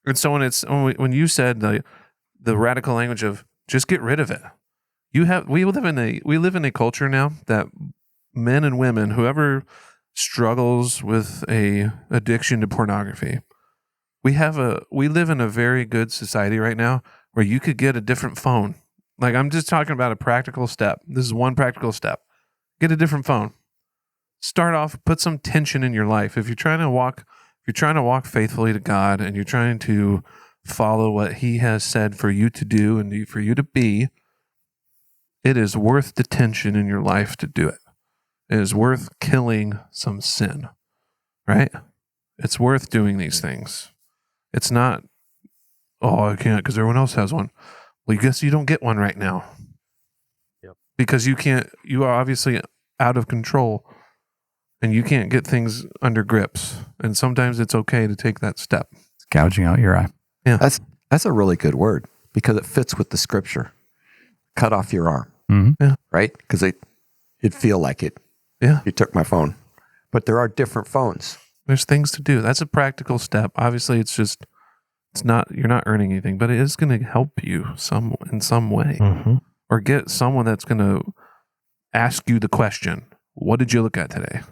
And so when you said the radical language of just get rid of it, we live in a culture now that men and women, whoever struggles with a addiction to pornography, we live in a very good society right now where you could get a different phone. Like, I'm just talking about a practical step. This is one practical step. Get a different phone. Start off, put some tension in your life. If you're trying to walk faithfully to God and you're trying to follow what He has said for you to do and for you to be, it is worth the tension in your life to do it. It is worth killing some sin, right? It's worth doing these things. It's not, I can't because everyone else has one. Well, I guess you don't get one right now. Yep. Because you are obviously out of control and you can't get things under grips. And sometimes it's okay to take that step. It's gouging out your eye. That's a really good word because it fits with the scripture. Cut off your arm, right? Because it'd feel like it. Yeah. You took my phone. But there are different phones. There's things to do. That's a practical step. Obviously, you're not earning anything, but it is going to help you in some way. Mm-hmm. Or get someone that's going to ask you the question, what did you look at today?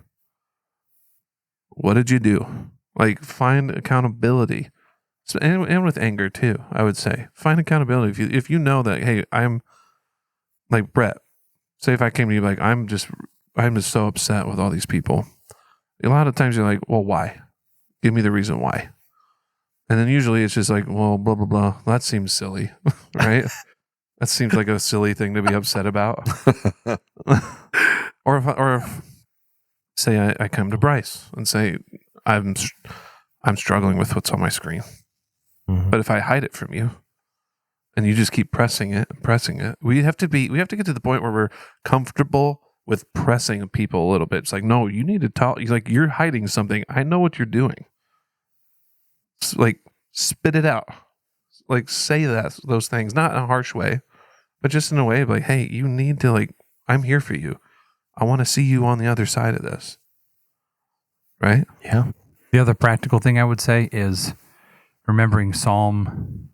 What did you do? Like, find accountability. So, and with anger too, I would say. Find accountability. If you know that, hey, I'm like Brett, say if I came to you like, I'm just so upset with all these people. A lot of times you're like, well, why? Give me the reason why. And then usually it's just like, well, blah, blah, blah. That seems silly, right? That seems like a silly thing to be upset about. or if say I come to Bryce and say, I'm struggling with what's on my screen. Mm-hmm. But if I hide it from you and you just keep pressing it, we have to get to the point where we're comfortable with pressing people a little bit. It's like, no, you need to talk. Like, you're hiding something. I know what you're doing. Like, spit it out. Like, say those things, not in a harsh way, but just in a way of like, hey, you need to, like, I'm here for you. I want to see you on the other side of this. Right? Yeah. The other practical thing I would say is remembering Psalm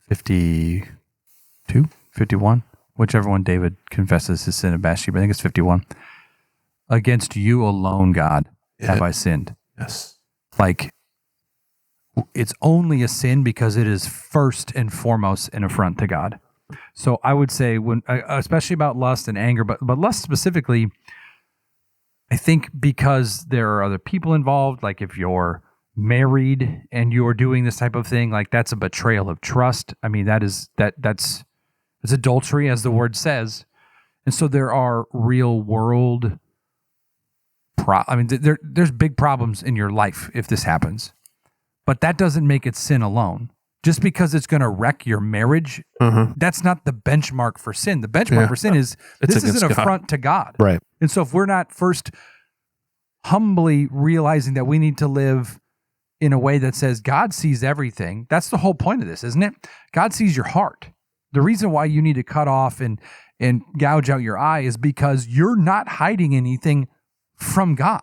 52, 51, whichever one David confesses his sin of Bathsheba. I think it's 51. Against you alone, God, have I sinned. Yes. Like, it's only a sin because it is first and foremost an affront to God. So I would say, when, especially about lust and anger, but lust specifically, I think because there are other people involved, like if you're married and you're doing this type of thing, like that's a betrayal of trust. I mean, that's adultery, as the word says. And so there are real world there's big problems in your life if this happens. But that doesn't make it sin alone. Just because it's going to wreck your marriage, that's not the benchmark for sin. The benchmark for sin is this is an affront to God. Right. And so if we're not first humbly realizing that we need to live in a way that says God sees everything, that's the whole point of this, isn't it? God sees your heart. The reason why you need to cut off and gouge out your eye is because you're not hiding anything from God.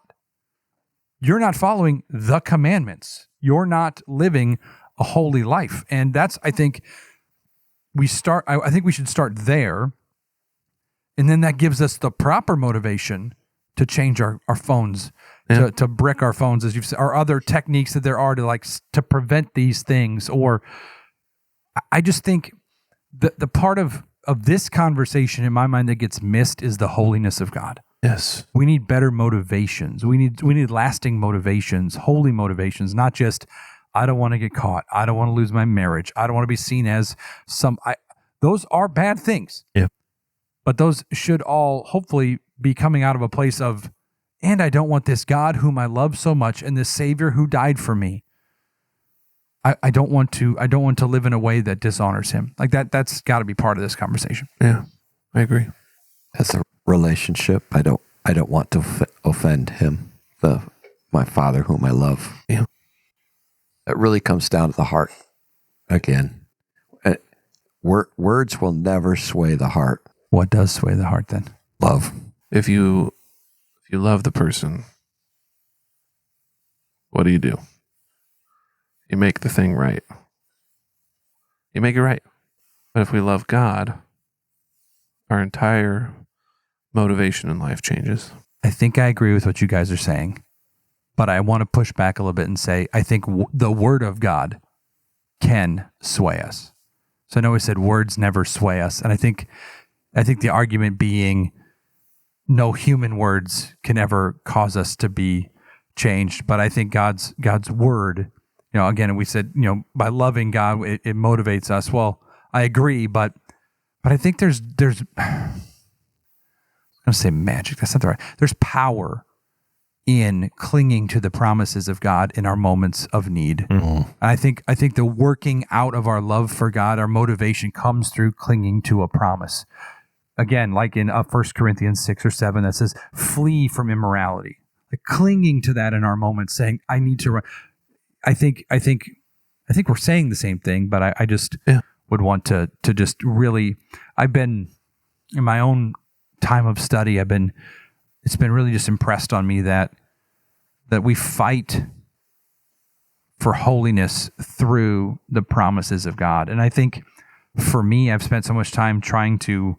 You're not following the commandments. You're not living a holy life. And that's, I think, I think we should start there. And then that gives us the proper motivation to change our phones, to brick our phones, as you've said, or other techniques that there are to prevent these things. Or I just think the part of this conversation in my mind that gets missed is the holiness of God. Yes. We need better motivations. We need lasting motivations, holy motivations, not just, I don't want to get caught. I don't want to lose my marriage. I don't want to be seen as those are bad things. Yeah. But those should all hopefully be coming out of a place of, and I don't want this God whom I love so much and this Savior who died for me. I don't want to live in a way that dishonors him. Like that's got to be part of this conversation. Yeah. I agree. As a relationship, I don't want to offend him, my Father whom I love. Yeah. It really comes down to the heart again. Words will never sway the heart. What does sway the heart then? Love. If you love the person, what do? You make the thing right. You make it right. But if we love God, our entire motivation in life changes. I think I agree with what you guys are saying, but I want to push back a little bit and say, I think the word of God can sway us. So I know we said words never sway us. And I think the argument being no human words can ever cause us to be changed. But I think God's word, again, we said, by loving God, it motivates us. Well, I agree, but I think there's I'm going to say magic. That's not the right. There's power in clinging to the promises of God in our moments of need. Mm-hmm. I think the working out of our love for God, our motivation comes through clinging to a promise. again, like in 1 Corinthians 6 or 7, that says, flee from immorality. Like clinging to that in our moments, saying, I need to run. I think we're saying the same thing, but I just would want to just really, I've been, in my own time of study, it's been really just impressed on me that we fight for holiness through the promises of God. And I think for me, I've spent so much time trying to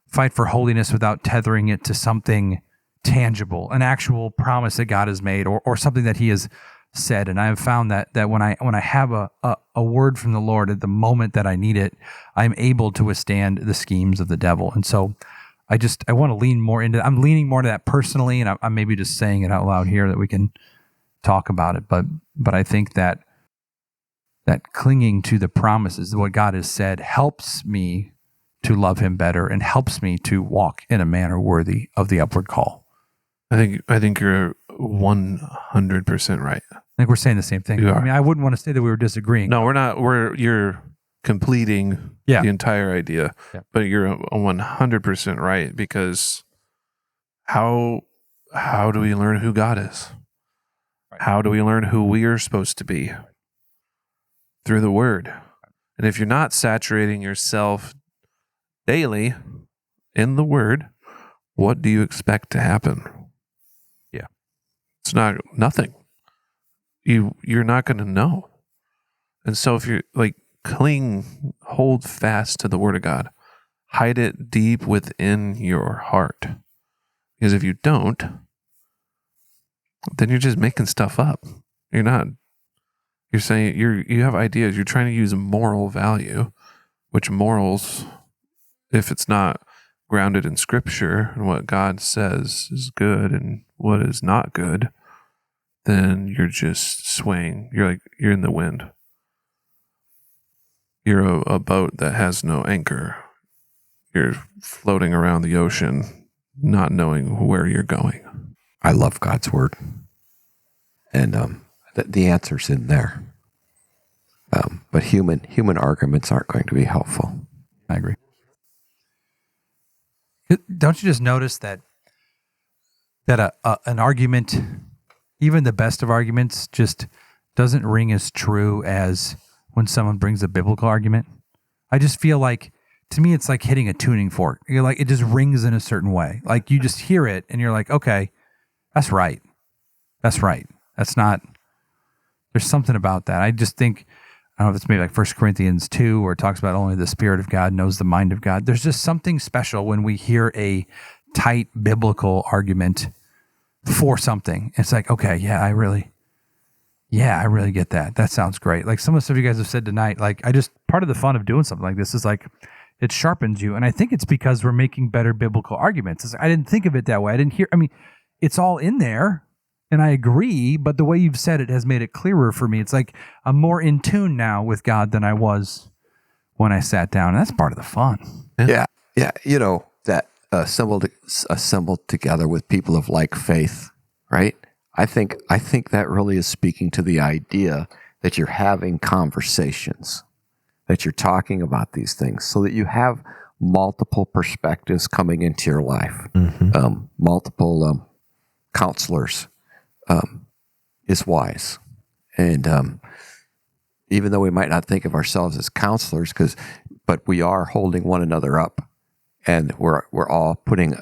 fight for holiness without tethering it to something tangible, an actual promise that God has made, or something that he has said. And I have found that when I have a word from the Lord at the moment that I need it, I'm able to withstand the schemes of the devil. And so I want to lean more into, I'm leaning more to that personally, and I'm maybe just saying it out loud here that we can talk about it. But I think that clinging to the promises, what God has said, helps me to love him better and helps me to walk in a manner worthy of the upward call. I think you're 100% right. I think we're saying the same thing. You are. I mean, I wouldn't want to say that we were disagreeing. No, we're not. You're completing the entire idea, but you're 100% right, because how do we learn who God is? Right. How do we learn who we are supposed to be? Through the Word. And if you're not saturating yourself daily in the Word, what do you expect to happen? Yeah. It's nothing. You're not going to know. And so if you're like, hold fast to the Word of God. Hide it deep within your heart. Because if you don't, then you're just making stuff up. You're not. You're saying you have ideas. You're trying to use moral value, which morals, if it's not grounded in Scripture and what God says is good and what is not good, then you're just swaying. You're in the wind. You're a boat that has no anchor. You're floating around the ocean, not knowing where you're going. I love God's word. And the answer's in there. But human arguments aren't going to be helpful. I agree. Don't you just notice that an argument, even the best of arguments, just doesn't ring as true as when someone brings a biblical argument? I just feel like, to me, it's like hitting a tuning fork. You're like, it just rings in a certain way. Like you just hear it and you're like, okay, that's right. That's right. That's not, there's something about that. I just think, I don't know if it's maybe like 1 Corinthians 2, where it talks about only the Spirit of God knows the mind of God. There's just something special when we hear a tight biblical argument for something. It's like, okay, I really get that. That sounds great. Like some of the stuff you guys have said tonight, like part of the fun of doing something like this is like, it sharpens you. And I think it's because we're making better biblical arguments. I didn't think of it that way. It's all in there. And I agree, but the way you've said it has made it clearer for me. It's like I'm more in tune now with God than I was when I sat down. And that's part of the fun. Yeah. You know, that assembled together with people of like faith, right? I think that really is speaking to the idea that you're having conversations, that you're talking about these things, so that you have multiple perspectives coming into your life, multiple counselors. Is wise. And even though we might not think of ourselves as counselors, but we are holding one another up, and we're all putting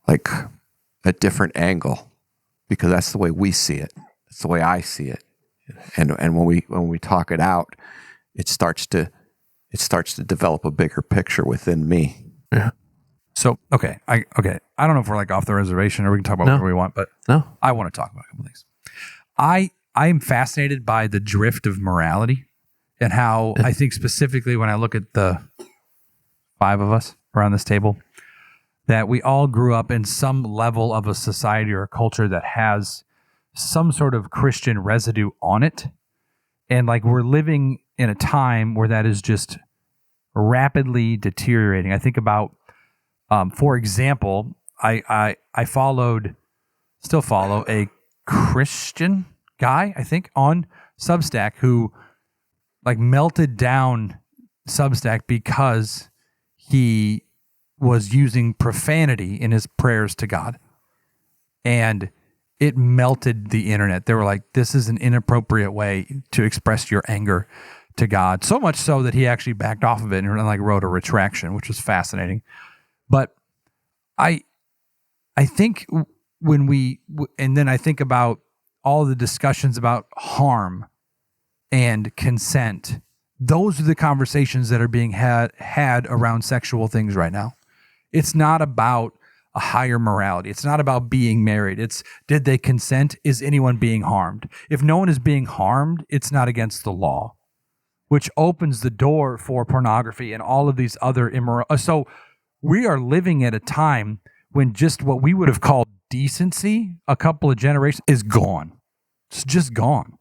like a different angle, because that's the way we see it. That's the way I see it. And when we talk it out, it starts to develop a bigger picture within me. Yeah. So, okay. I don't know if we're like off the reservation or we can talk about whatever we want, but I want to talk about a couple things. I am fascinated by the drift of morality and how I think specifically when I look at the 5 of us around this table, that we all grew up in some level of a society or a culture that has some sort of Christian residue on it. And like we're living in a time where that is just rapidly deteriorating. I think about, for example, I still follow a Christian guy, I think, on Substack who like melted down Substack because he was using profanity in his prayers to God. And it melted the internet. They were like, this is an inappropriate way to express your anger to God. So much so that he actually backed off of it and like wrote a retraction, which was fascinating. But I think and then I think about all the discussions about harm and consent. Those are the conversations that are being had around sexual things right now. It's not about a higher morality. It's not about being married. It's, did they consent? Is anyone being harmed? If no one is being harmed, it's not against the law, which opens the door for pornography and all of these other immoral. So we are living at a time when just what we would have called decency a couple of generations is gone. It's just gone.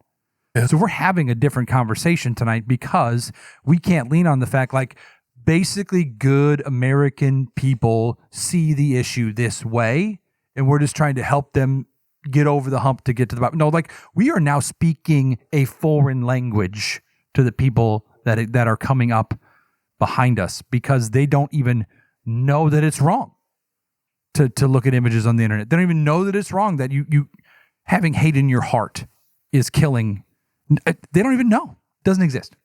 Yeah. So we're having a different conversation tonight because we can't lean on the fact like basically good American people see the issue this way, and we're just trying to help them get over the hump to get to the bottom. No, like we are now speaking a foreign language to the people that are coming up behind us because they don't even know that it's wrong to look at images on the internet. They don't even know that it's wrong that you having hate in your heart is killing. They don't even know. It doesn't exist.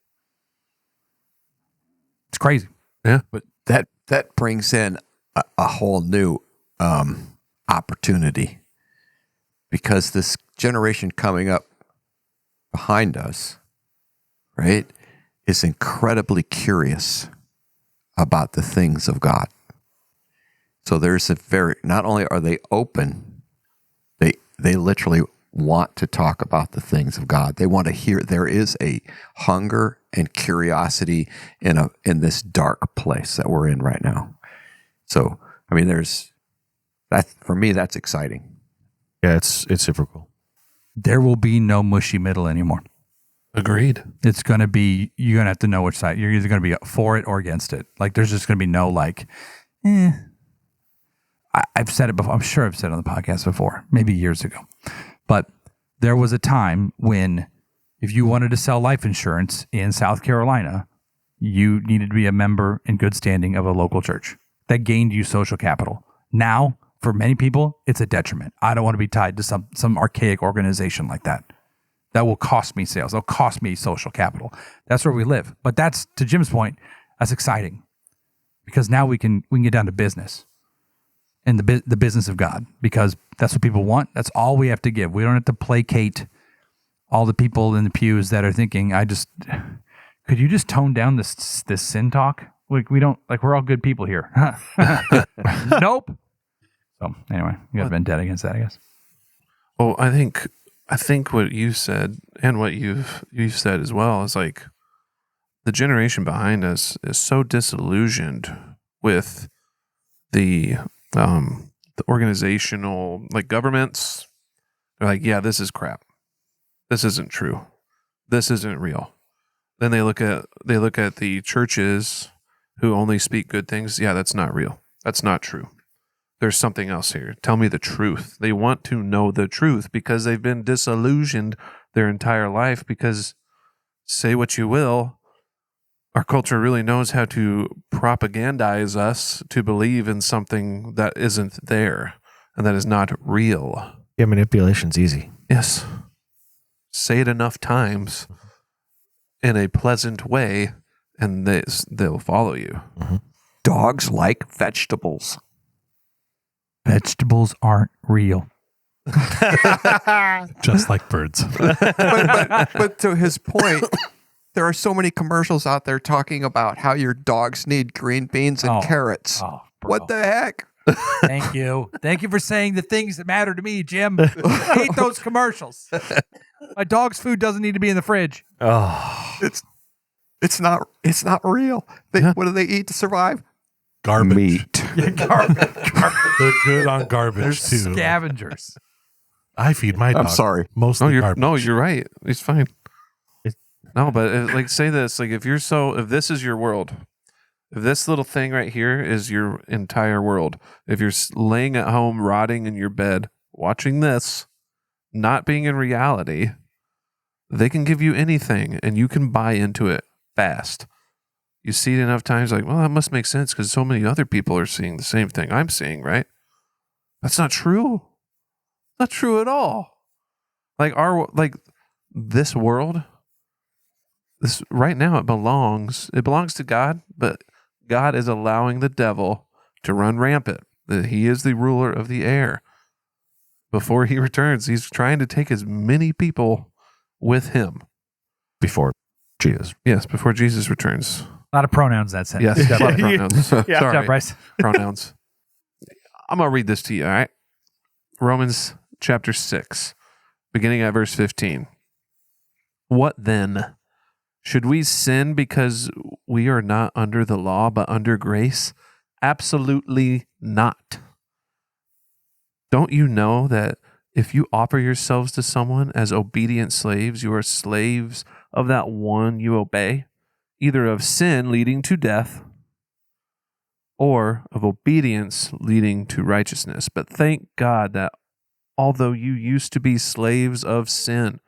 It's crazy. Yeah. But that brings in a whole new opportunity because this generation coming up behind us, right, is incredibly curious about the things of God. So there's not only are they open, they literally want to talk about the things of God. They want to hear. There is a hunger and curiosity in this dark place that we're in right now. So, I mean, there's that for me. That's exciting. Yeah, it's super cool. There will be no mushy middle anymore. Agreed. It's going to be, you're going to have to know which side. You're either going to be for it or against it. Like, there's just going to be no like, I've said it before. I'm sure I've said it on the podcast before, maybe years ago. But there was a time when if you wanted to sell life insurance in South Carolina, you needed to be a member in good standing of a local church. That gained you social capital. Now, for many people, it's a detriment. I don't want to be tied to some archaic organization like that. That will cost me sales. It'll cost me social capital. That's where we live. But that's, to Jim's point, that's exciting because now we can get down to business. And the business of God, because that's what people want. That's all we have to give. We don't have to placate all the people in the pews that are thinking, could you just tone down this sin talk? Like we're all good people here. Nope. So anyway, you got a vendetta against that, I guess. Well, I think what you said and what you've said as well is like the generation behind us is so disillusioned with the organizational, like governments. They're like, yeah, this is crap. This isn't true. This isn't real. Then they look at the churches who only speak good things. Yeah, that's not real. That's not true. There's something else here. Tell me the truth. They want to know the truth because they've been disillusioned their entire life because, say what you will, our culture really knows how to propagandize us to believe in something that isn't there and that is not real. Yeah, manipulation's easy. Yes. Say it enough times in a pleasant way and they'll follow you. Mm-hmm. Dogs like vegetables. Vegetables aren't real. Just like birds. but to his point, there are so many commercials out there talking about how your dogs need green beans and carrots. Oh, what the heck? Thank you. Thank you for saying the things that matter to me, Jim. I hate those commercials. My dog's food doesn't need to be in the fridge. Oh, it's not real. What do they eat to survive? Garbage. Meat. Yeah, garbage. They're good on garbage There's too. scavengers. I feed my dog. I'm sorry. Mostly garbage. You're right. It's fine. No, but like say this, like if this is your world, if this little thing right here is your entire world, if you're laying at home rotting in your bed watching this, not being in reality, they can give you anything and you can buy into it fast. you see it enough times, like, well, that must make sense because so many other people are seeing the same thing I'm seeing, right? That's not true. Not true at all. Like this world, this right now it belongs to God, but God is allowing the devil to run rampant. That he is the ruler of the air. Before he returns, he's trying to take as many people with him. Before Jesus. Yes, before Jesus returns. A lot of pronouns that sentence. Yes, Good a lot job, of pronouns. Good job, Sorry, Bryce. pronouns. I'm going to read this to you, all right? Romans chapter 6, beginning at verse 15. What then? Should we sin because we are not under the law but under grace? Absolutely not. Don't you know that if you offer yourselves to someone as obedient slaves, you are slaves of that one you obey, either of sin leading to death or of obedience leading to righteousness? But thank God that although you used to be slaves of sin,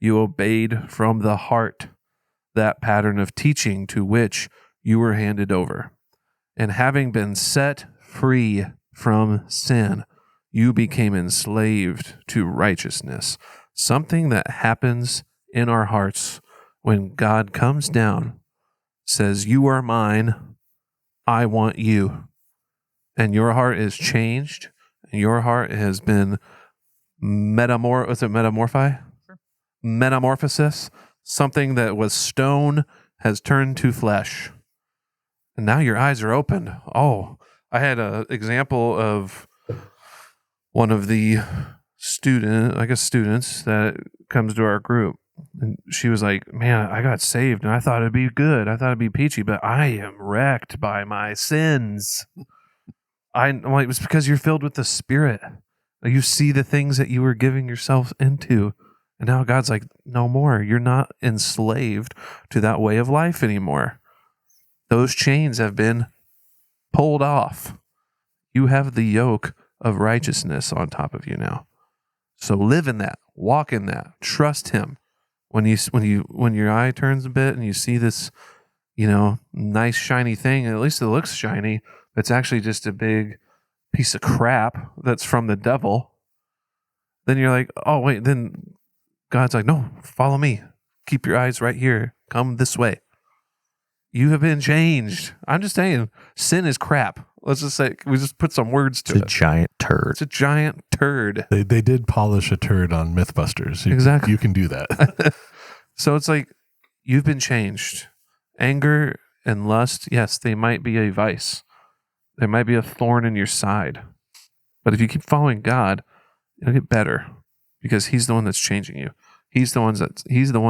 you obeyed from the heart that pattern of teaching to which you were handed over. And having been set free from sin, you became enslaved to righteousness, something that happens in our hearts when God comes down, says, you are mine, I want you. And your heart is changed, and your heart has been metamorphosis. Something that was stone has turned to flesh. And now your eyes are open. Oh, I had an example of one of the students that comes to our group. And she was like, man, I got saved and I thought it'd be good. I thought it'd be peachy, but I am wrecked by my sins. I'm like, it's because you're filled with the Spirit. You see the things that you were giving yourself into. And now God's like, no more. You're not enslaved to that way of life anymore. Those chains have been pulled off. You have the yoke of righteousness on top of you now. So live in that, walk in that, trust Him. When your eye turns a bit and you see this, nice shiny thing, at least it looks shiny, it's actually just a big piece of crap that's from the devil. Then you're like, oh wait, then God's like, no, follow me. Keep your eyes right here. Come this way. You have been changed. I'm just saying, sin is crap. Let's just say, we just put some words to it. It's a giant turd. It's a giant turd. They did polish a turd on Mythbusters. Exactly. You can do that. So it's like, you've been changed. Anger and lust, yes, they might be a vice. They might be a thorn in your side. But if you keep following God, it'll get better because He's the one that's changing you. He's the one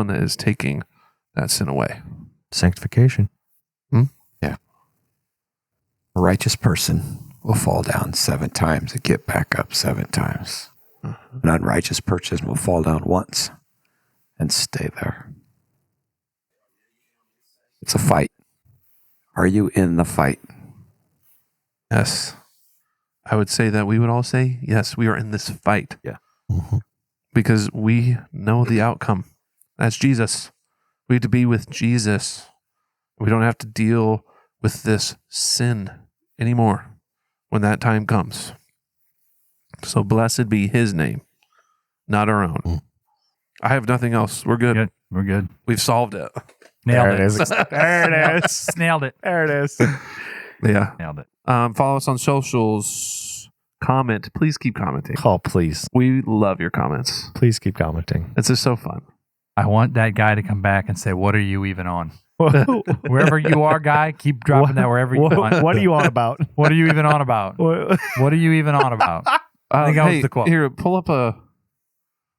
that is taking that sin away. Sanctification. Yeah. A righteous person will fall down 7 times and get back up 7 times. An unrighteous person will fall down once and stay there. It's a fight. Are you in the fight? Yes. I would say that we would all say, yes, we are in this fight. Yeah. Mhm. Because we know the outcome. That's Jesus. We have to be with Jesus. We don't have to deal with this sin anymore when that time comes. So blessed be His name, not our own. Mm. I have nothing else. We're good. We're good. We've solved it. Nailed There it is. There it is. Nailed it. There it is. Yeah. Nailed it. Follow us on socials. Comment. Please keep commenting. Oh, please. We love your comments. Please keep commenting. It's just so fun. I want that guy to come back and say, what are you even on? Wherever you are, guy, keep dropping that wherever you want. What are you on about? What are you even on about? What are you even on about? I think that was the quote. Here, pull up a.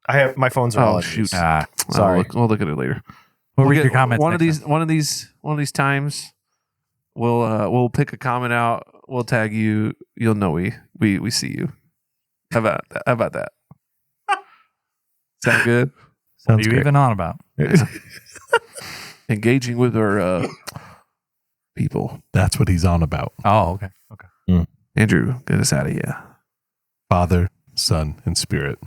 I have my phone's Oh all shoot! Ah, Sorry. We'll look at it later. we'll read get your comments. One of next these times, we'll pick a comment out. We'll tag you. You'll know we see you. How about that? Sound good? What Sounds are you great. even on about? Engaging with our people. That's what He's on about. Oh, okay. Okay. Andrew, get us out of here. Father, Son, and Spirit,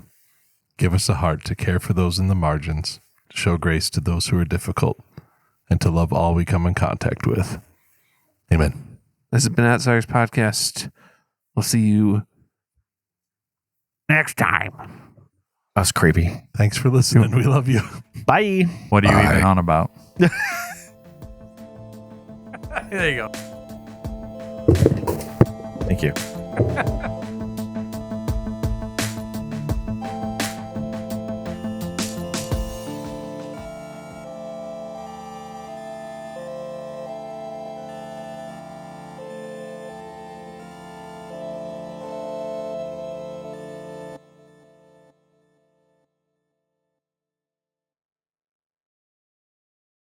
give us a heart to care for those in the margins, to show grace to those who are difficult, and to love all we come in contact with. Amen. This has been Outsiders Podcast. We'll see you next time. That's creepy. Thanks for listening. We love you. Bye. What are you Bye. even on about? There you go. Thank you.